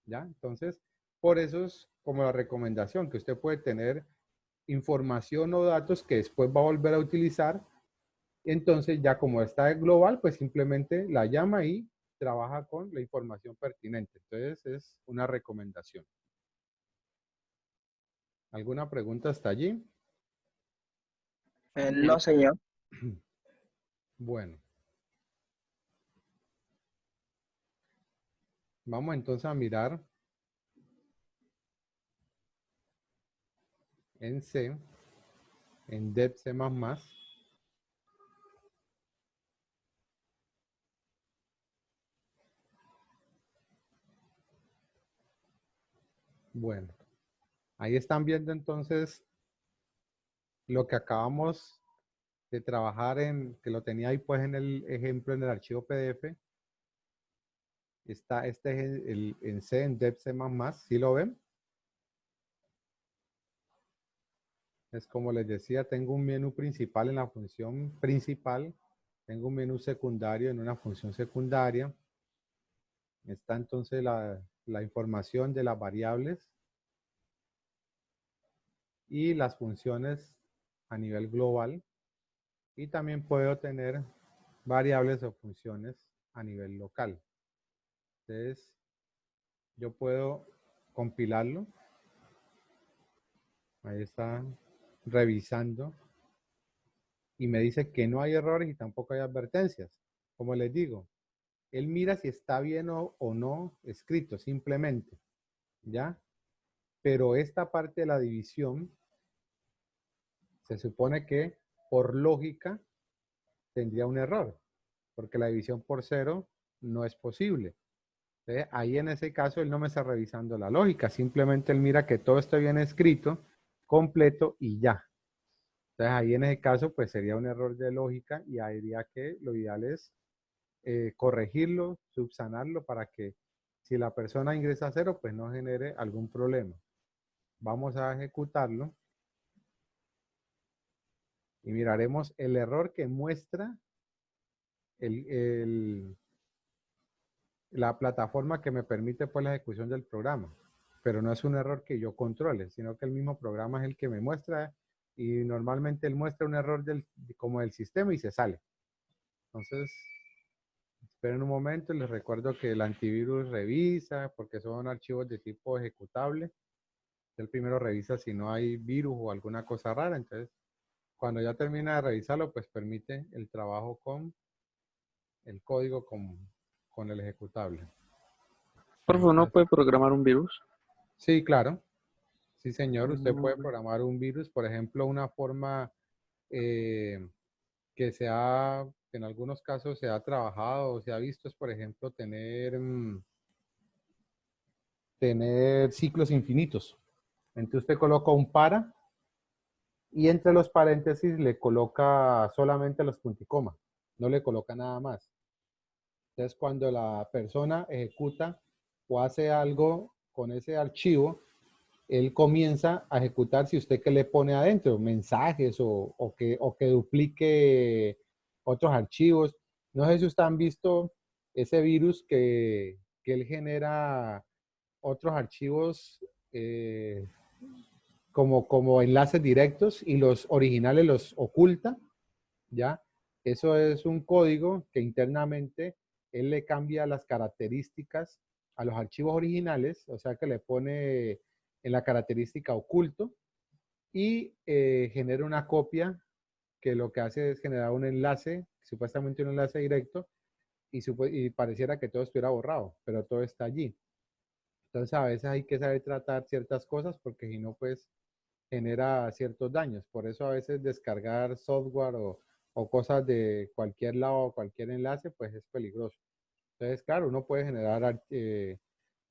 [SPEAKER 1] ¿ya? Entonces, por eso es como la recomendación, que usted puede tener información o datos que después va a volver a utilizar. Entonces, ya como está global, pues simplemente la llama y trabaja con la información pertinente. Entonces, es una recomendación. ¿Alguna pregunta hasta allí?
[SPEAKER 4] No, señor.
[SPEAKER 1] Bueno. Vamos entonces a mirar en C, en dep C++. Bueno, ahí están viendo entonces lo que acabamos de trabajar que lo tenía ahí pues en el ejemplo en el archivo PDF. Está este es en C, en dep C++, ¿sí lo ven? Es como les decía, tengo un menú principal en la función principal, tengo un menú secundario en una función secundaria. Está entonces la información de las variables y las funciones a nivel global. Y también puedo tener variables o funciones a nivel local. Entonces, yo puedo compilarlo. Ahí está revisando. Y me dice que no hay errores y tampoco hay advertencias. Como les digo, él mira si está bien o no escrito, simplemente. ¿Ya? Pero esta parte de la división se supone que por lógica tendría un error, porque la división por 0 no es posible. Entonces, ahí en ese caso él no me está revisando la lógica, simplemente él mira que todo esté bien escrito, completo y ya. Entonces ahí en ese caso pues sería un error de lógica y ahí diría que lo ideal es corregirlo, subsanarlo para que si la persona ingresa a 0 pues no genere algún problema. Vamos a ejecutarlo y miraremos el error que muestra la plataforma que me permite pues la ejecución del programa. Pero no es un error que yo controle, sino que el mismo programa es el que me muestra y normalmente él muestra un error como del sistema y se sale. Entonces, esperen un momento, les recuerdo que el antivirus revisa porque son archivos de tipo ejecutable. Él primero revisa si no hay virus o alguna cosa rara, entonces cuando ya termina de revisarlo, pues permite el trabajo con el código con el ejecutable.
[SPEAKER 3] Por favor, ¿no
[SPEAKER 1] Entonces,
[SPEAKER 3] puede programar un virus?
[SPEAKER 1] sí, claro. Sí, señor. Usted puede
[SPEAKER 3] Mm,
[SPEAKER 1] programar un virus, por ejemplo, una forma que en algunos casos se ha trabajado o se ha visto es, por ejemplo, tener ciclos infinitos. Entonces usted coloca un para y entre los paréntesis le coloca solamente los punticomas, no le coloca nada más. Entonces cuando la persona ejecuta o hace algo con ese archivo, él comienza a ejecutar si usted que le pone adentro, mensajes o que duplique otros archivos. No sé si ustedes han visto ese virus que él genera otros archivos como enlaces directos y los originales los oculta, ¿ya? Eso es un código que internamente él le cambia las características a los archivos originales, o sea que le pone en la característica oculto y genera una copia que lo que hace es generar un enlace, supuestamente un enlace directo, y pareciera que todo estuviera borrado, pero todo está allí. Entonces a veces hay que saber tratar ciertas cosas porque si no, pues genera ciertos daños. Por eso a veces descargar software o cosas de cualquier lado, cualquier enlace, pues es peligroso. Entonces, claro, uno puede generar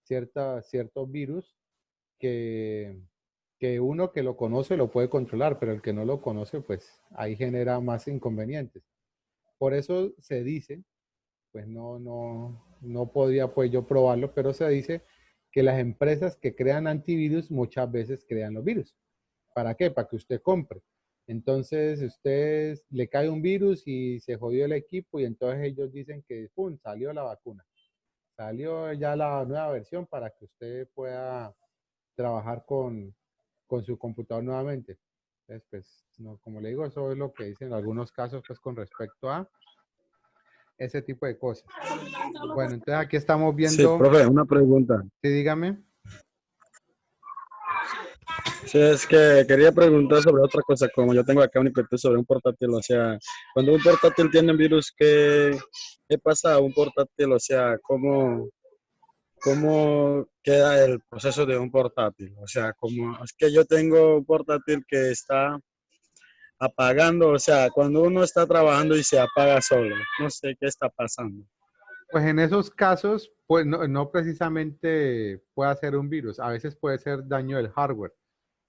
[SPEAKER 1] ciertos virus que uno que lo conoce lo puede controlar, pero el que no lo conoce, pues ahí genera más inconvenientes. Por eso se dice, pues no no podía pues yo probarlo, pero se dice que las empresas que crean antivirus muchas veces crean los virus. ¿Para qué? Para que usted compre. Entonces, usted le cae un virus y se jodió el equipo y entonces ellos dicen que, ¡pum!, salió la vacuna. Salió ya la nueva versión para que usted pueda trabajar con su computador nuevamente. Entonces, pues, no, como le digo, eso es lo que dicen en algunos casos, pues, con respecto a ese tipo de cosas. Bueno, entonces aquí estamos
[SPEAKER 4] Sí,
[SPEAKER 1] viendo,
[SPEAKER 4] profe, una pregunta.
[SPEAKER 1] sí, dígame.
[SPEAKER 4] Sí, es que quería preguntar sobre otra cosa, como yo tengo acá un inquietud sobre un portátil, o sea, cuando un portátil tiene virus, ¿qué pasa a un portátil? O sea, ¿cómo queda el proceso de un portátil? O sea, como es que yo tengo un portátil que está apagando, o sea, cuando uno está trabajando y se apaga solo, no sé qué está pasando.
[SPEAKER 1] Pues en esos casos, pues no precisamente puede ser un virus, a veces puede ser daño del hardware.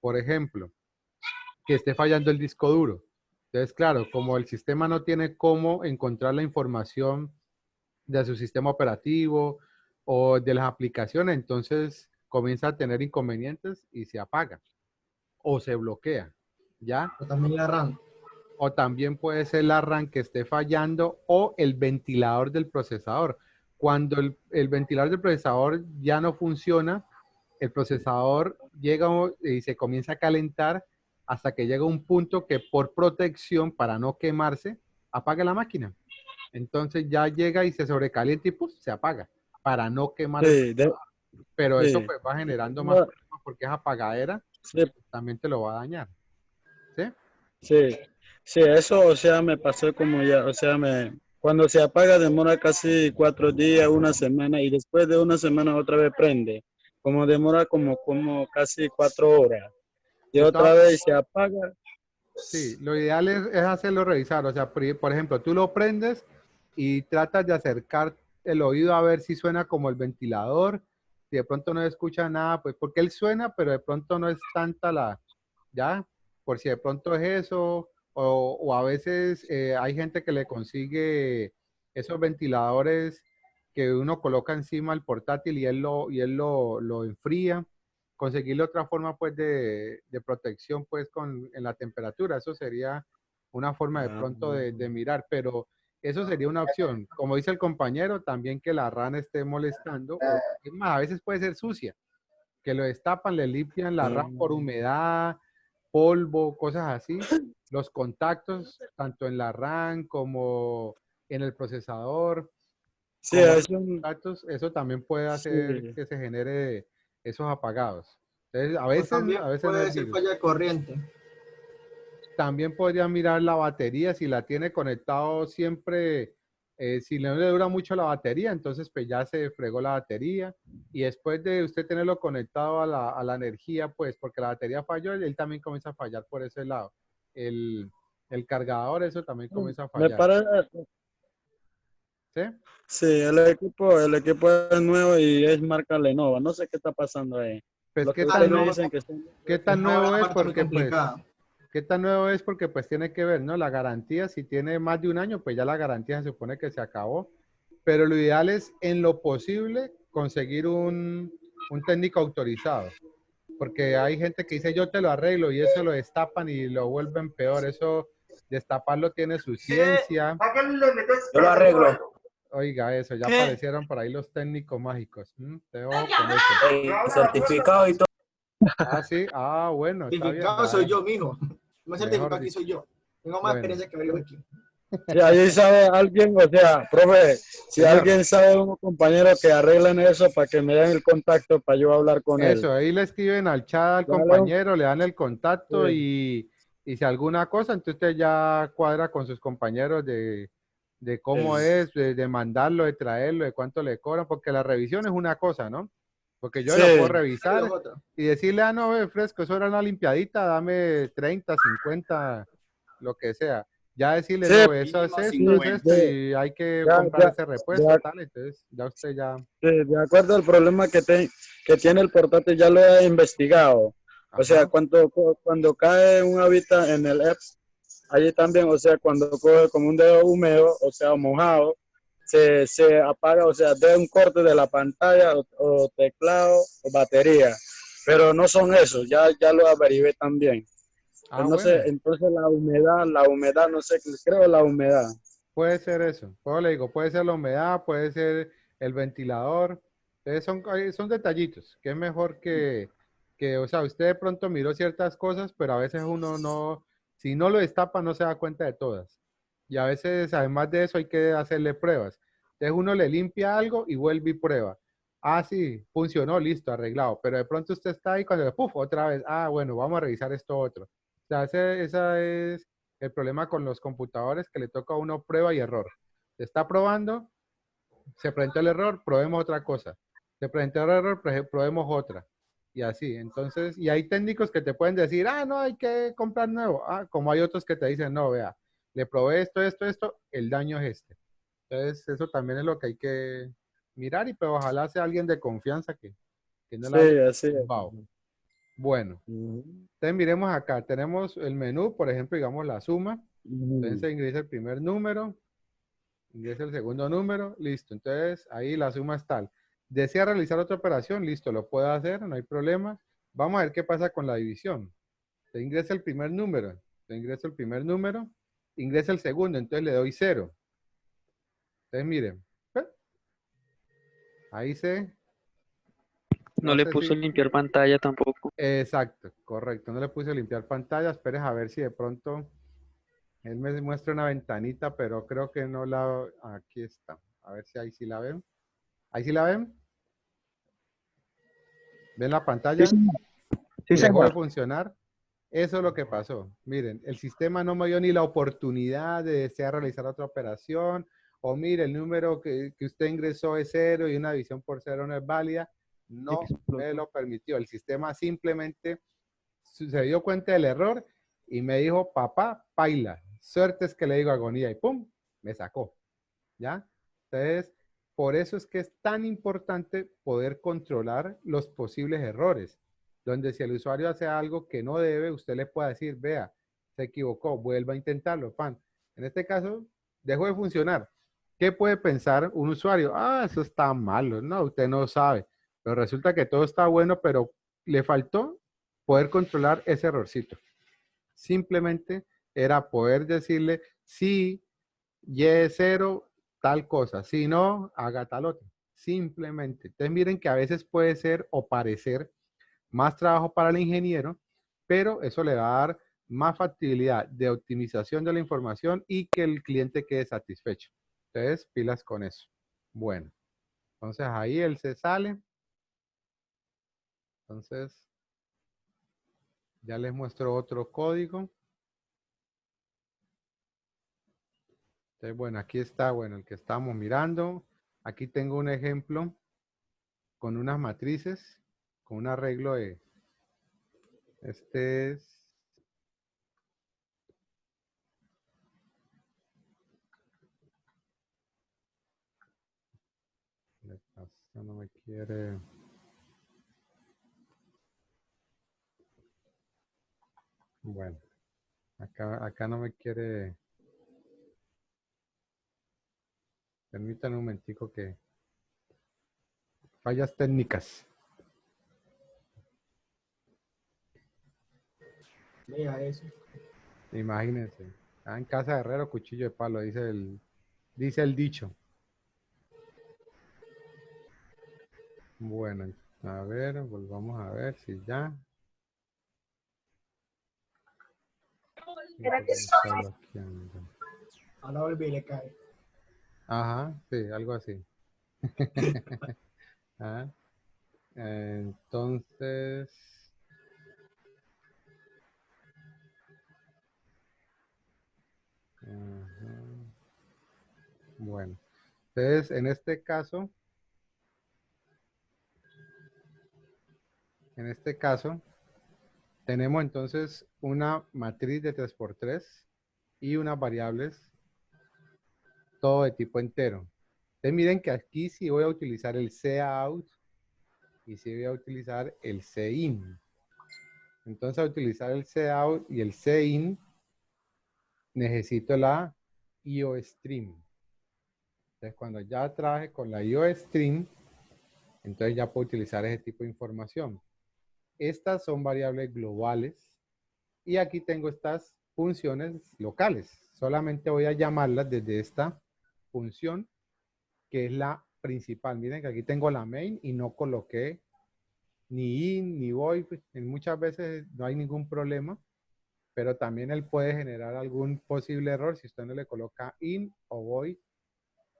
[SPEAKER 1] Por ejemplo, que esté fallando el disco duro. Entonces, claro, como el sistema no tiene cómo encontrar la información de su sistema operativo o de las aplicaciones, entonces comienza a tener inconvenientes y se apaga o se bloquea, ¿ya?
[SPEAKER 5] O también la RAM.
[SPEAKER 1] O también puede ser la RAM que esté fallando o el ventilador del procesador. Cuando el ventilador del procesador ya no funciona, el procesador llega y se comienza a calentar hasta que llega un punto que por protección, para no quemarse, apaga la máquina. Entonces ya llega y se sobrecalienta y ¡pum!, se apaga para no quemar el
[SPEAKER 4] Sí,
[SPEAKER 1] procesador. Pero eso
[SPEAKER 4] sí,
[SPEAKER 1] pues va generando más problemas porque esa apagadera
[SPEAKER 4] sí,
[SPEAKER 1] también te lo va a dañar. ¿Sí?
[SPEAKER 4] sí, sí, eso, o sea, me pasó como ya, o sea, cuando se apaga demora casi 4 días, una semana, y después de una semana otra vez prende, como demora como casi 4 horas, y
[SPEAKER 1] De
[SPEAKER 4] otra
[SPEAKER 1] todas,
[SPEAKER 4] vez se apaga.
[SPEAKER 1] sí, lo ideal es hacerlo revisar. O sea, por ejemplo, tú lo prendes y tratas de acercar el oído a ver si suena como el ventilador. Si de pronto no escucha nada, pues porque él suena, pero de pronto no es tanta ya, por si de pronto es eso. O a veces hay gente que le consigue esos ventiladores que uno coloca encima al portátil y él lo enfría, conseguirle otra forma pues de protección pues en la temperatura. Eso sería una forma de pronto de mirar, pero eso sería una opción. Como dice el compañero, también que la rana esté molestando, o es más, a veces puede ser sucia, que lo destapan, le limpian la RAM por humedad, polvo, cosas así. Los contactos, tanto en la RAM como en el procesador,
[SPEAKER 4] Sí,
[SPEAKER 1] como
[SPEAKER 4] es
[SPEAKER 1] los contactos, eso también puede hacer
[SPEAKER 4] sí,
[SPEAKER 1] que se genere esos apagados. Entonces,
[SPEAKER 5] O también
[SPEAKER 1] a veces no
[SPEAKER 5] puede
[SPEAKER 1] es
[SPEAKER 5] ser
[SPEAKER 1] virus.
[SPEAKER 5] falla de corriente.
[SPEAKER 1] También podría mirar la batería, si la tiene conectado siempre, si no le dura mucho la batería, entonces pues ya se fregó la batería. Y después de usted tenerlo conectado a la energía, pues porque la batería falló, él también comienza a fallar por ese lado. El, el cargador, eso también comienza a
[SPEAKER 4] me
[SPEAKER 1] fallar.
[SPEAKER 4] parece,
[SPEAKER 1] ¿Sí?
[SPEAKER 4] sí, el equipo es nuevo y es marca Lenovo, no sé qué está pasando ahí.
[SPEAKER 1] Pues
[SPEAKER 4] Lo
[SPEAKER 1] qué
[SPEAKER 4] que
[SPEAKER 5] Ah,
[SPEAKER 4] ustedes
[SPEAKER 1] tan,
[SPEAKER 4] me
[SPEAKER 5] Lenovo,
[SPEAKER 4] dicen que son,
[SPEAKER 1] qué tan
[SPEAKER 5] Lenovo es
[SPEAKER 1] nuevo
[SPEAKER 5] una
[SPEAKER 1] es
[SPEAKER 5] marca muy
[SPEAKER 1] porque pues
[SPEAKER 5] complicada.
[SPEAKER 1] ¿qué tan nuevo es? Porque pues tiene que ver, ¿no? La garantía, si tiene más de un año, pues ya la garantía se supone que se acabó. Pero lo ideal es, en lo posible, conseguir un técnico autorizado. Porque hay gente que dice, yo te lo arreglo, y eso lo destapan y lo vuelven peor. Eso, destaparlo tiene su ciencia.
[SPEAKER 5] Yo lo arreglo.
[SPEAKER 1] Oiga, eso, ya aparecieron por ahí los técnicos mágicos. Te ojo con eso.
[SPEAKER 5] Certificado y todo.
[SPEAKER 1] Ah, sí, ah, bueno, está bien,
[SPEAKER 5] Certificado soy
[SPEAKER 1] vea,
[SPEAKER 5] yo, mijo. Me
[SPEAKER 1] mejor
[SPEAKER 5] certificado aquí
[SPEAKER 1] dicho.
[SPEAKER 5] soy yo. Tengo más
[SPEAKER 1] Bueno,
[SPEAKER 5] experiencia que varios aquí.
[SPEAKER 4] si ahí sabe alguien, o sea, profe, si
[SPEAKER 1] señor.
[SPEAKER 4] alguien sabe unos compañeros que arreglen eso para que me den el contacto para yo hablar con él.
[SPEAKER 1] Eso, ahí le escriben al chat al
[SPEAKER 4] Dale
[SPEAKER 1] compañero, le dan el contacto
[SPEAKER 4] sí,
[SPEAKER 1] y si alguna cosa, entonces usted ya cuadra con sus compañeros de cómo
[SPEAKER 4] sí.
[SPEAKER 1] es, de mandarlo, de traerlo, de cuánto le cobran, porque la revisión es una cosa, ¿no? Porque yo lo puedo
[SPEAKER 4] Sí,
[SPEAKER 1] revisar y decirle, ah, no, fresco, eso era una limpiadita, dame 30, 50, lo que sea. Ya decirle,
[SPEAKER 4] sí,
[SPEAKER 1] no, eso
[SPEAKER 5] Mínimo
[SPEAKER 1] es esto
[SPEAKER 5] 50.
[SPEAKER 1] y hay que
[SPEAKER 4] ya,
[SPEAKER 1] comprar
[SPEAKER 4] ya,
[SPEAKER 1] ese repuesto,
[SPEAKER 4] ya,
[SPEAKER 1] tal, entonces ya usted ya,
[SPEAKER 4] sí, de acuerdo al problema que tiene el portátil, ya lo he investigado. O sea,
[SPEAKER 1] ajá.
[SPEAKER 4] cuando cae un hábitat en el app, allí también, o sea, cuando coge como un dedo húmedo, o sea, mojado, se apaga, o sea, de un corte de la pantalla o teclado o batería. Pero no son esos, ya lo averigué también.
[SPEAKER 1] Ah,
[SPEAKER 4] No sé,
[SPEAKER 1] bueno,
[SPEAKER 4] entonces la humedad, no sé, creo la humedad.
[SPEAKER 1] puede ser eso. Pues le digo, puede ser la humedad, puede ser el ventilador. Entonces son detallitos, que es mejor que, o sea, usted de pronto miró ciertas cosas, pero a veces uno no, si no lo destapa, no se da cuenta de todas. Y a veces, además de eso, hay que hacerle pruebas. Entonces uno le limpia algo y vuelve y prueba. Ah, sí, funcionó, listo, arreglado. Pero de pronto usted está ahí cuando, ¡puf!, otra vez. Ah, bueno, vamos a revisar esto otro. O sea, esa es el problema con los computadores, que le toca a uno prueba y error. Se está probando, se presentó el error, probemos otra cosa. Se presentó el error, probemos otra. Y así. Entonces, y hay técnicos que te pueden decir, ah, no, hay que comprar nuevo. Ah, como hay otros que te dicen, no, vea, le probé esto, el daño es este. Entonces, eso también es lo que hay que mirar y pues ojalá sea alguien de confianza que no la haya
[SPEAKER 4] Sí, así es.
[SPEAKER 1] tumbado. Bueno,
[SPEAKER 4] Ujú.
[SPEAKER 1] entonces miremos acá, tenemos el menú, por ejemplo, digamos la suma. Entonces
[SPEAKER 4] Ujú.
[SPEAKER 1] se ingresa el primer número, ingresa el segundo número, listo. Entonces ahí la suma es tal. ¿Desea realizar otra operación? Listo, lo puedo hacer, no hay problema. Vamos a ver qué pasa con la división. Se ingresa el primer número, se ingresa el primer número, ingresa el segundo, entonces le doy 0. Entonces miren, ¿eh? Ahí
[SPEAKER 3] No
[SPEAKER 1] no
[SPEAKER 3] le
[SPEAKER 1] sé
[SPEAKER 3] puso
[SPEAKER 1] si,
[SPEAKER 3] limpiar pantalla tampoco.
[SPEAKER 1] exacto, correcto, no le puse limpiar pantalla, esperes a ver si de pronto él me muestra una ventanita, pero creo que no la, aquí está, a ver si ahí sí la ven. ¿Ahí sí la ven? ¿Ven la
[SPEAKER 3] Sí,
[SPEAKER 1] pantalla?
[SPEAKER 3] señor. Sí,
[SPEAKER 1] Dejó de
[SPEAKER 3] señor.
[SPEAKER 1] funcionar. Eso es lo que pasó. Miren, el sistema no me dio ni la oportunidad de desear realizar otra operación. O mire, el número que usted ingresó es 0 y una división por 0 no es válida. No me
[SPEAKER 3] Explotó.
[SPEAKER 1] lo permitió. El sistema simplemente se dio cuenta del error y me dijo, papá, paila. Suerte es que le digo agonía y pum, me sacó. ¿Ya? Entonces, por eso es que es tan importante poder controlar los posibles errores, donde si el usuario hace algo que no debe, usted le puede decir, vea, se equivocó, vuelva a intentarlo, pan. En este caso, dejó de funcionar. ¿Qué puede pensar un usuario? Ah, eso está malo. No, usted no sabe. Pero resulta que todo está bueno, pero le faltó poder controlar ese errorcito. Simplemente era poder decirle, sí, Y0, tal cosa. Si no, haga tal otra. Simplemente. Entonces miren que a veces puede ser o parecer más trabajo para el ingeniero, pero eso le va a dar más factibilidad de optimización de la información y que el cliente quede satisfecho. Entonces, pilas con eso. Bueno, entonces ahí él se sale. Entonces, ya les muestro otro código. Entonces, bueno, aquí está, bueno, el que estamos mirando. Aquí tengo un ejemplo con unas matrices, con un arreglo de, este es, no me quiere, bueno, acá no me quiere, permítanme un momentico que, fallas técnicas,
[SPEAKER 5] Mira eso.
[SPEAKER 1] imagínense, en casa de herrero, cuchillo de palo, dice el dicho. Bueno, a ver, volvamos a ver si ya. Solo aquí ando.
[SPEAKER 5] Ahora volví y le cae.
[SPEAKER 1] Ajá, sí, algo así. Ah, entonces, ajá, bueno, entonces en este caso, tenemos entonces una matriz de 3x3 y unas variables, todo de tipo entero. Entonces miren que aquí sí voy a utilizar el cout y sí voy a utilizar el cin. Entonces al utilizar el cout y el cin, necesito la IOStream. Entonces, cuando ya trabaje con la IOStream, entonces ya puedo utilizar ese tipo de información. Estas son variables globales y aquí tengo estas funciones locales. Solamente voy a llamarlas desde esta función que es la principal. Miren que aquí tengo la main y no coloqué ni in ni void. Muchas veces no hay ningún problema, pero también él puede generar algún posible error si usted no le coloca in o void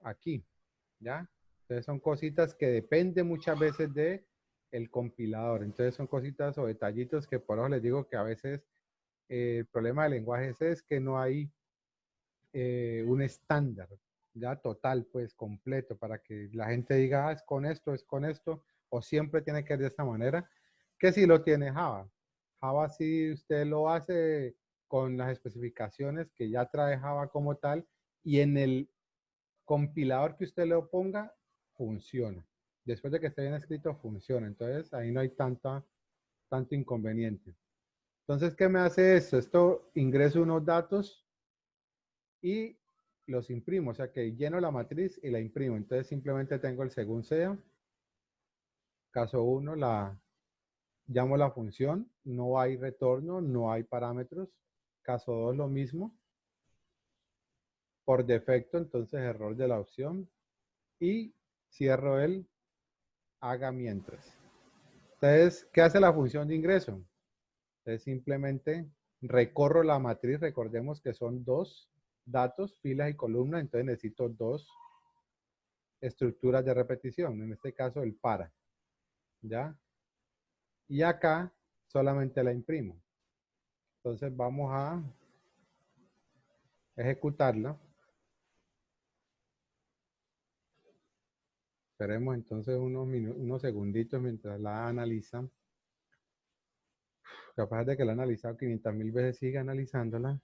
[SPEAKER 1] aquí, ¿ya? Entonces son cositas que dependen muchas veces de el compilador. Entonces son cositas o detallitos que por eso les digo que a veces el problema del lenguaje es que no hay un estándar, ya total, pues completo, para que la gente diga, es con esto, o siempre tiene que ser de esta manera, que si lo tiene Java. Java sí usted lo hace con las especificaciones que ya trae Java como tal, y en el compilador que usted lo ponga, funciona. Después de que esté bien escrito, funciona. Entonces, ahí no hay tanto inconveniente. Entonces, ¿qué me hace esto? Esto ingreso unos datos y los imprimo. O sea, que lleno la matriz y la imprimo. Entonces, simplemente tengo el según sea. Caso 1, llamo la función. No hay retorno, no hay parámetros. Caso 2, lo mismo. Por defecto, entonces, error de la opción. Y cierro el haga mientras. Entonces, ¿qué hace la función de ingreso? Entonces, simplemente recorro la matriz. Recordemos que son dos datos, filas y columnas. Entonces, necesito dos estructuras de repetición. En este caso, el para. ¿Ya? Y acá solamente la imprimo. Entonces, vamos a ejecutarla. Esperemos entonces unos segunditos mientras la analizan. Capaz de que la he analizado 500.000 veces, siga analizándola.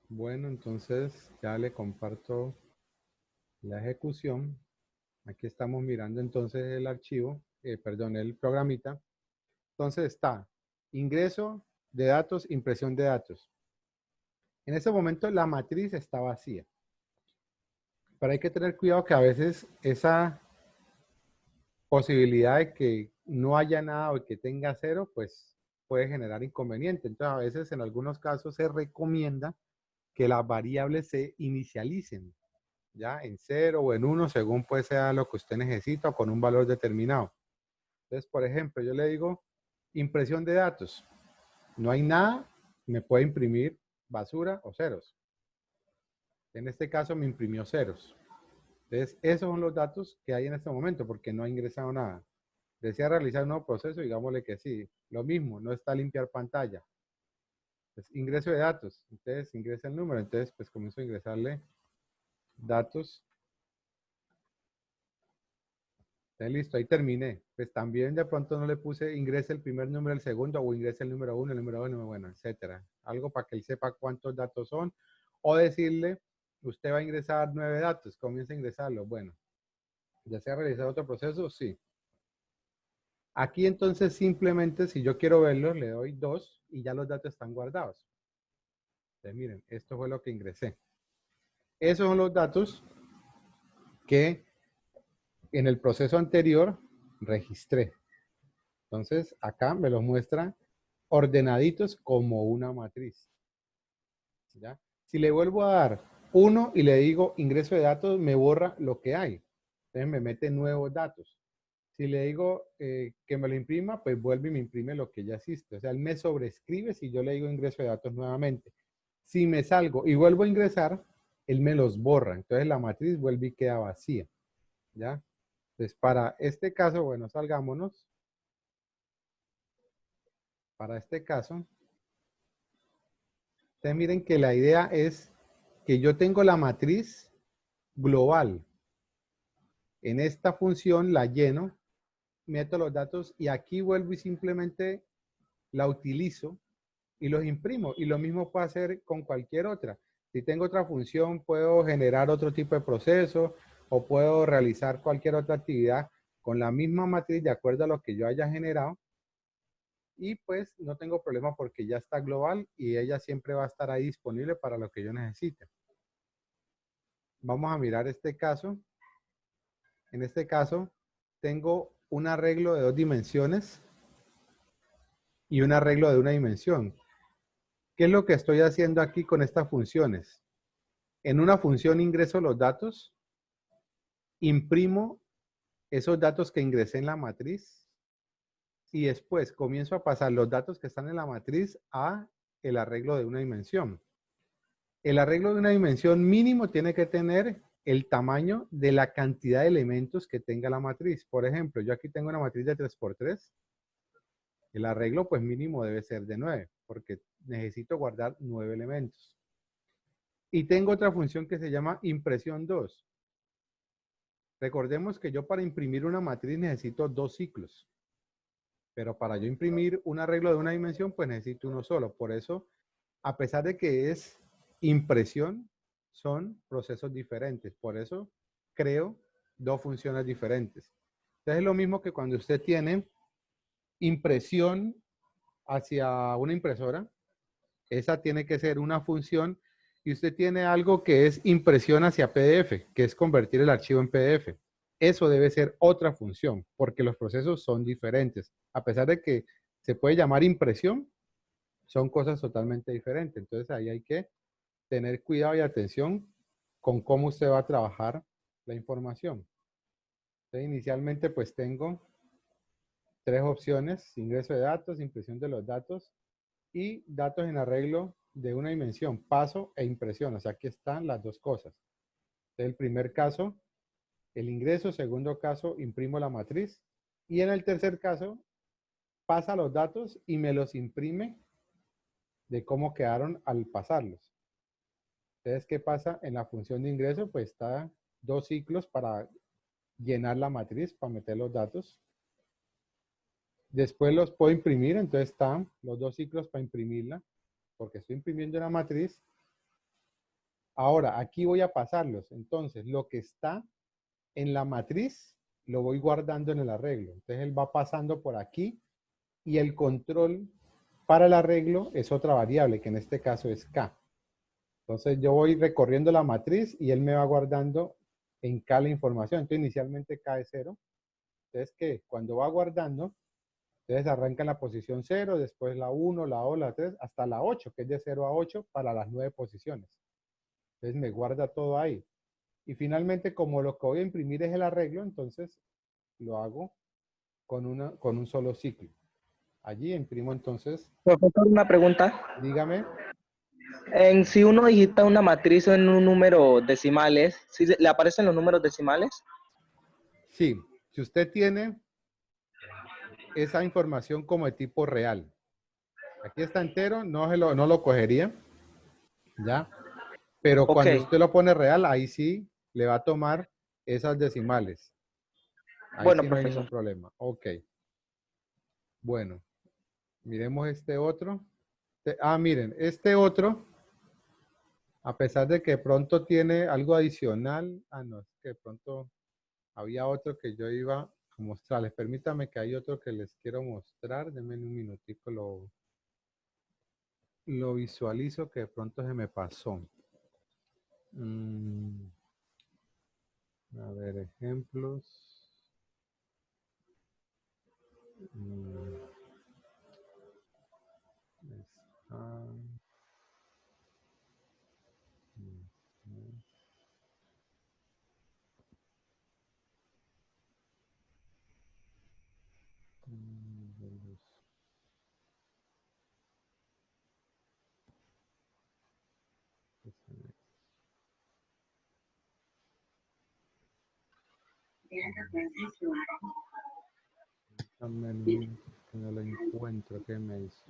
[SPEAKER 1] Bueno, entonces ya le comparto la ejecución. Aquí estamos mirando entonces el archivo, perdón, el programita. Entonces está ingreso de datos, impresión de datos. En ese momento la matriz está vacía. Pero hay que tener cuidado que a veces esa posibilidad de que no haya nada o que tenga cero, pues puede generar inconveniente. Entonces, a veces en algunos casos se recomienda que las variables se inicialicen, ya en 0 o en 1, según pues sea lo que usted necesita o con un valor determinado. Entonces, por ejemplo, yo le digo impresión de datos. No hay nada, me puede imprimir basura o ceros. En este caso me imprimió ceros. Entonces, esos son los datos que hay en este momento porque no ha ingresado nada. ¿Desea realizar un nuevo proceso? Digámosle que sí. Lo mismo, no está limpiar pantalla. Entonces, ingreso de datos. Entonces, ingresa el número. Entonces, pues comienzo a ingresarle datos. Entonces, listo, ahí terminé. Pues también de pronto no le puse ingrese el primer número, el segundo, o ingrese el número 1, el número 2, bueno, etcétera. Algo para que él sepa cuántos datos son. O decirle, usted va a ingresar 9 datos, comienza a ingresarlos. Bueno, ¿desea realizar otro proceso? Sí. Aquí entonces simplemente si yo quiero verlos le doy 2 y ya los datos están guardados. Entonces miren, esto fue lo que ingresé. Esos son los datos que en el proceso anterior registré. Entonces acá me los muestra ordenaditos como una matriz. ¿Ya? Si le vuelvo a dar 1 y le digo ingreso de datos, me borra lo que hay. Entonces me mete nuevos datos. Si le digo que me lo imprima, pues vuelve y me imprime lo que ya existe. O sea, él me sobrescribe si yo le digo ingreso de datos nuevamente. Si me salgo y vuelvo a ingresar, él me los borra. Entonces la matriz vuelve y queda vacía. ¿Ya? Entonces para este caso, bueno, salgámonos. Para este caso, ustedes miren que la idea es que yo tengo la matriz global. En esta función la lleno, meto los datos y aquí vuelvo y simplemente la utilizo y los imprimo. Y lo mismo puedo hacer con cualquier otra. Si tengo otra función, puedo generar otro tipo de proceso o puedo realizar cualquier otra actividad con la misma matriz de acuerdo a lo que yo haya generado y pues no tengo problema porque ya está global y ella siempre va a estar ahí disponible para lo que yo necesite. Vamos a mirar este caso. En este caso tengo un arreglo de 2 dimensiones y un arreglo de 1 dimensión. ¿Qué es lo que estoy haciendo aquí con estas funciones? En una función ingreso los datos, imprimo esos datos que ingresé en la matriz y después comienzo a pasar los datos que están en la matriz a el arreglo de 1 dimensión. El arreglo de 1 dimensión mínimo tiene que tener el tamaño de la cantidad de elementos que tenga la matriz. Por ejemplo, yo aquí tengo una matriz de 3×3. El arreglo pues mínimo debe ser de 9 porque necesito guardar 9 elementos. Y tengo otra función que se llama impresión 2. Recordemos que yo para imprimir una matriz necesito 2 ciclos. Pero para yo imprimir un arreglo de 1 dimensión, pues necesito uno solo. Por eso, a pesar de que es impresión, son procesos diferentes. Por eso creo 2 funciones diferentes. Entonces es lo mismo que cuando usted tiene impresión hacia una impresora. Esa tiene que ser una función y usted tiene algo que es impresión hacia PDF, que es convertir el archivo en PDF. Eso debe ser otra función, porque los procesos son diferentes. A pesar de que se puede llamar impresión, son cosas totalmente diferentes. Entonces ahí hay que tener cuidado y atención con cómo usted va a trabajar la información. Entonces, inicialmente pues tengo 3 opciones: ingreso de datos, impresión de los datos y datos en arreglo de 1 dimensión, paso e impresión. O sea, aquí están las 2 cosas. Entonces, el primer caso, el ingreso. Segundo caso, imprimo la matriz. Y en el tercer caso, pasa los datos y me los imprime de cómo quedaron al pasarlos. Entonces, ¿qué pasa? En la función de ingreso, pues está 2 ciclos para llenar la matriz, para meter los datos. Después los puedo imprimir, entonces están los 2 ciclos para imprimirla, porque estoy imprimiendo una matriz. Ahora, aquí voy a pasarlos. Entonces, lo que está en la matriz, lo voy guardando en el arreglo. Entonces, él va pasando por aquí y el control para el arreglo es otra variable, que en este caso es K. Entonces, yo voy recorriendo la matriz y él me va guardando en K la información. Entonces, inicialmente K es 0. Entonces, que cuando va guardando, entonces arranca en la posición 0, después la 1, la 2, la 3, hasta la 8, que es de 0 a 8 para las 9 posiciones. Entonces me guarda todo ahí. Y finalmente, como lo que voy a imprimir es el arreglo, entonces lo hago con un solo ciclo. Allí imprimo entonces,
[SPEAKER 6] Profesor, una pregunta.
[SPEAKER 1] dígame,
[SPEAKER 6] Si uno digita una matriz en un número decimales, ¿sí le aparecen los números decimales?
[SPEAKER 1] sí, si usted tiene esa información como de tipo real, aquí está entero, no lo cogería, ¿ya? Pero
[SPEAKER 6] Ok,
[SPEAKER 1] cuando usted lo pone real, ahí sí le va a tomar esas decimales. Ahí
[SPEAKER 6] bueno,
[SPEAKER 1] sí no hay ningún
[SPEAKER 6] profesor.
[SPEAKER 1] problema. Ok. Bueno, miremos este otro. Miren, este otro, a pesar de que de pronto tiene algo adicional. No, es que de pronto había otro que yo iba a mostrarles. Permítame que hay otro que les quiero mostrar. Denme un minutico, lo visualizo que de pronto se me pasó. A ver, ejemplos. Está, que no lo encuentro, ¿qué me dice?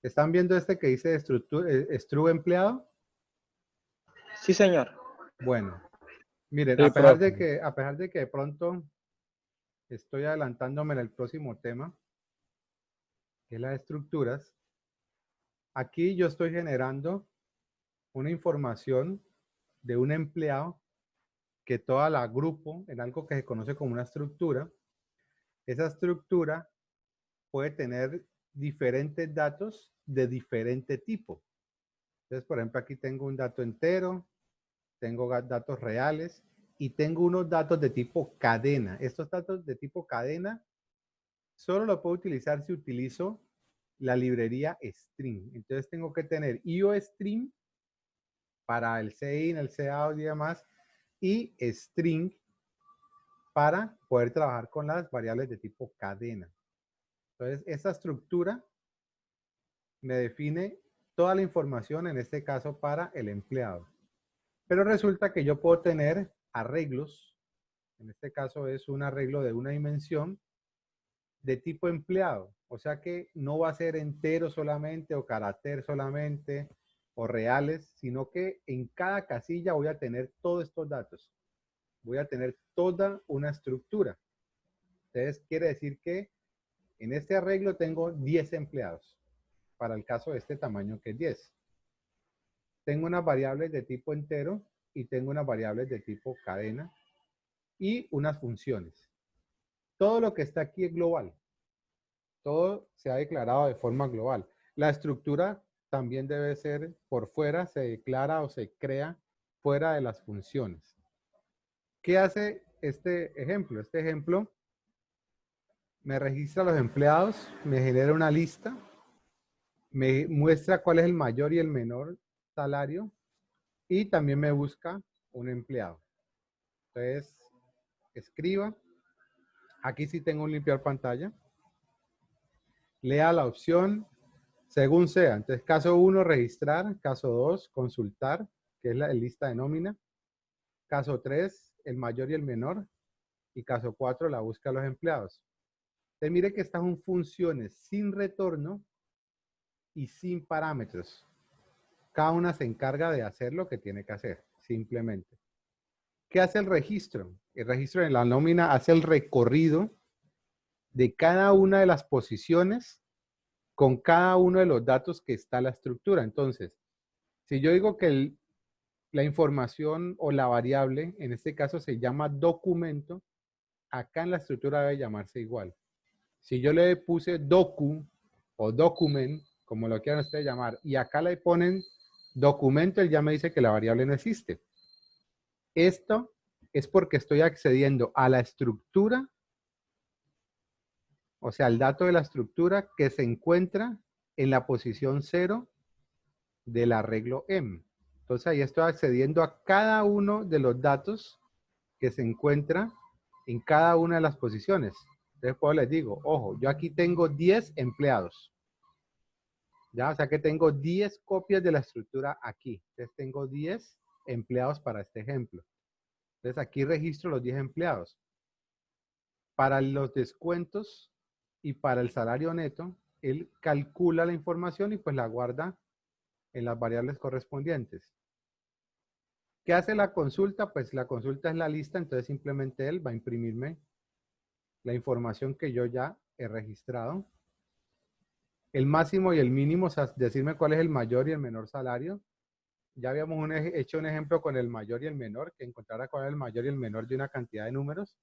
[SPEAKER 1] ¿Están viendo este que dice stru empleado?
[SPEAKER 6] Sí, señor.
[SPEAKER 1] Bueno, miren,
[SPEAKER 4] Sí,
[SPEAKER 1] a pesar
[SPEAKER 4] profe.
[SPEAKER 1] de que de pronto estoy adelantándome en el próximo tema, que es las estructuras, aquí yo estoy generando una información de un empleado que toda la agrupo en algo que se conoce como una estructura. Esa estructura puede tener diferentes datos de diferente tipo. Entonces, por ejemplo, aquí tengo un dato entero, tengo datos reales y tengo unos datos de tipo cadena. Estos datos de tipo cadena solo lo puedo utilizar si utilizo la librería string. Entonces tengo que tener IOString para el CIN, el COUT y demás, y string para poder trabajar con las variables de tipo cadena. Entonces, esta estructura me define toda la información, en este caso, para el empleado. Pero resulta que yo puedo tener arreglos. En este caso es un arreglo de una dimensión de tipo empleado. O sea que no va a ser entero solamente o carácter solamente o reales, sino que en cada casilla voy a tener todos estos datos. Voy a tener toda una estructura. Entonces quiere decir que en este arreglo tengo 10 empleados. Para el caso de este tamaño que es 10. Tengo unas variables de tipo entero y tengo unas variables de tipo cadena y unas funciones. Todo lo que está aquí es global. Todo se ha declarado de forma global. La estructura también debe ser por fuera, se declara o se crea fuera de las funciones. ¿Qué hace este ejemplo? Este ejemplo me registra los empleados, me genera una lista, me muestra cuál es el mayor y el menor salario y también me busca un empleado. Entonces, escriba. Aquí sí tengo un limpiar pantalla. Lea la opción según sea. Entonces, caso 1, registrar. Caso 2, consultar, que es la lista de nómina. Caso 3, el mayor y el menor. Y caso 4, la búsqueda de los empleados. Entonces, mire que estas son funciones sin retorno y sin parámetros. Cada una se encarga de hacer lo que tiene que hacer, simplemente. ¿Qué hace el registro? El registro en la nómina hace el recorrido de cada una de las posiciones con cada uno de los datos que está la estructura. Entonces, si yo digo que la información o la variable, en este caso se llama documento, acá en la estructura debe llamarse igual. Si yo le puse docu o document, como lo quieran ustedes llamar, y acá le ponen documento, él ya me dice que la variable no existe. Esto es porque estoy accediendo a la estructura, o sea, el dato de la estructura que se encuentra en la posición 0 del arreglo M. Entonces ahí estoy accediendo a cada uno de los datos que se encuentra en cada una de las posiciones. Entonces pues les digo, ojo, yo aquí tengo 10 empleados. Ya, o sea que tengo 10 copias de la estructura aquí. Entonces tengo 10 empleados para este ejemplo. Entonces aquí registro los 10 empleados. Para los descuentos y para el salario neto, él calcula la información y pues la guarda en las variables correspondientes. ¿Qué hace la consulta? Pues la consulta es la lista, entonces simplemente él va a imprimirme la información que yo ya he registrado. El máximo y el mínimo, o sea, decirme cuál es el mayor y el menor salario. Ya habíamos hecho un ejemplo con el mayor y el menor, que encontrara cuál es el mayor y el menor de una cantidad de números.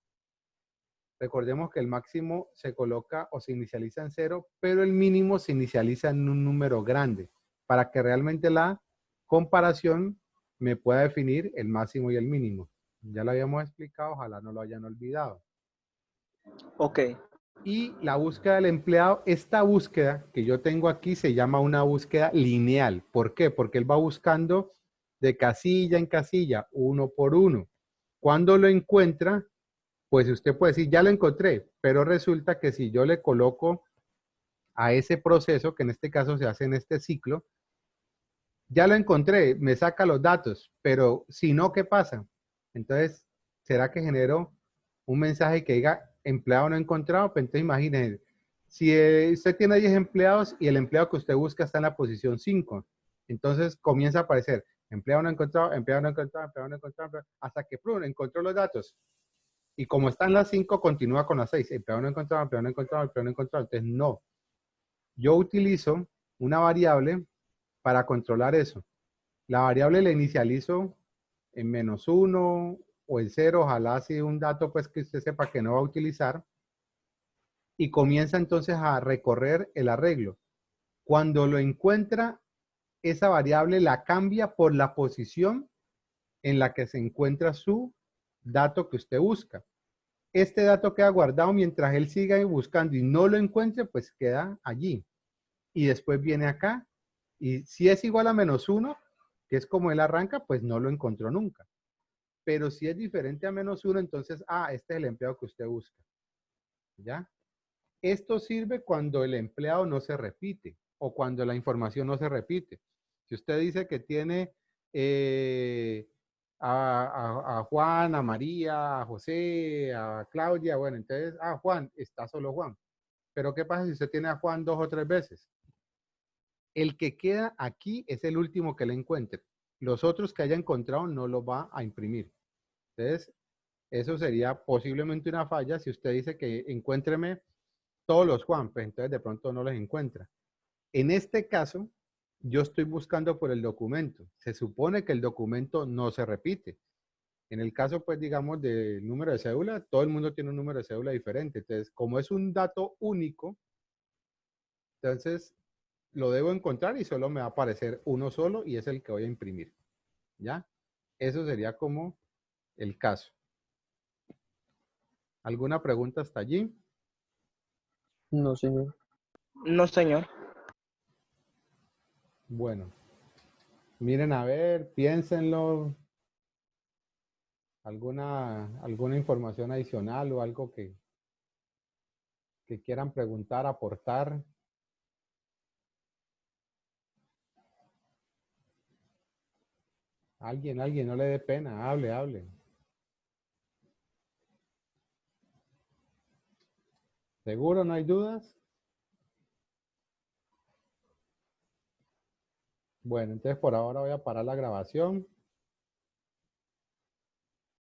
[SPEAKER 1] Recordemos que el máximo se coloca o se inicializa en 0, pero el mínimo se inicializa en un número grande, para que realmente la comparación me pueda definir el máximo y el mínimo. Ya lo habíamos explicado, ojalá no lo hayan olvidado.
[SPEAKER 6] Ok.
[SPEAKER 1] Y la búsqueda del empleado, esta búsqueda que yo tengo aquí se llama una búsqueda lineal. ¿Por qué? Porque él va buscando de casilla en casilla, uno por uno. Cuando lo encuentra, pues usted puede decir, ya lo encontré, pero resulta que si yo le coloco a ese proceso, que en este caso se hace en este ciclo, ya lo encontré, me saca los datos, pero si no, ¿qué pasa? Entonces, ¿será que genero un mensaje que diga empleado no encontrado? Pues entonces imagínense, Si usted tiene 10 empleados y el empleado que usted busca está en la posición 5, entonces comienza a aparecer empleado no encontrado, empleado no encontrado, empleado no encontrado, hasta que ¡plum! Encontró los datos. Y como están las 5, continúa con las 6. Empleado no encontrado, empleado no encontrado, empleado no encontrado. Entonces, no. Yo utilizo una variable para controlar eso. La variable la inicializo en -1 o en 0, ojalá sea un dato pues que usted sepa que no va a utilizar. Y comienza entonces a recorrer el arreglo. Cuando lo encuentra, esa variable la cambia por la posición en la que se encuentra su dato que usted busca. Este dato queda guardado mientras él siga buscando y no lo encuentre, pues queda allí. Y después viene acá. Y si es igual a -1, que es como él arranca, pues no lo encontró nunca. Pero si es diferente a -1, entonces, este es el empleado que usted busca. ¿Ya? Esto sirve cuando el empleado no se repite o cuando la información no se repite. Si usted dice que tiene a Juan, a María, a José, a Claudia, bueno, entonces, Juan, está solo Juan. Pero ¿qué pasa si usted tiene a Juan 2 o 3 veces? El que queda aquí es el último que le encuentre. Los otros que haya encontrado no los va a imprimir. Entonces, eso sería posiblemente una falla si usted dice que encuéntreme todos los Juan, pues entonces de pronto no los encuentra. En este caso, yo estoy buscando por el documento. Se supone que el documento no se repite. En el caso, pues, digamos, del número de cédula, todo el mundo tiene un número de cédula diferente. Entonces, como es un dato único, entonces lo debo encontrar y solo me va a aparecer uno solo y es el que voy a imprimir. ¿Ya? Eso sería como el caso. ¿Alguna pregunta hasta allí?
[SPEAKER 3] No, señor.
[SPEAKER 6] No, señor.
[SPEAKER 1] Bueno, miren a ver, piénsenlo. ¿Alguna información adicional o algo que quieran preguntar, aportar? Alguien, no le dé pena, hable. ¿Seguro no hay dudas? Bueno, entonces por ahora voy a parar la grabación.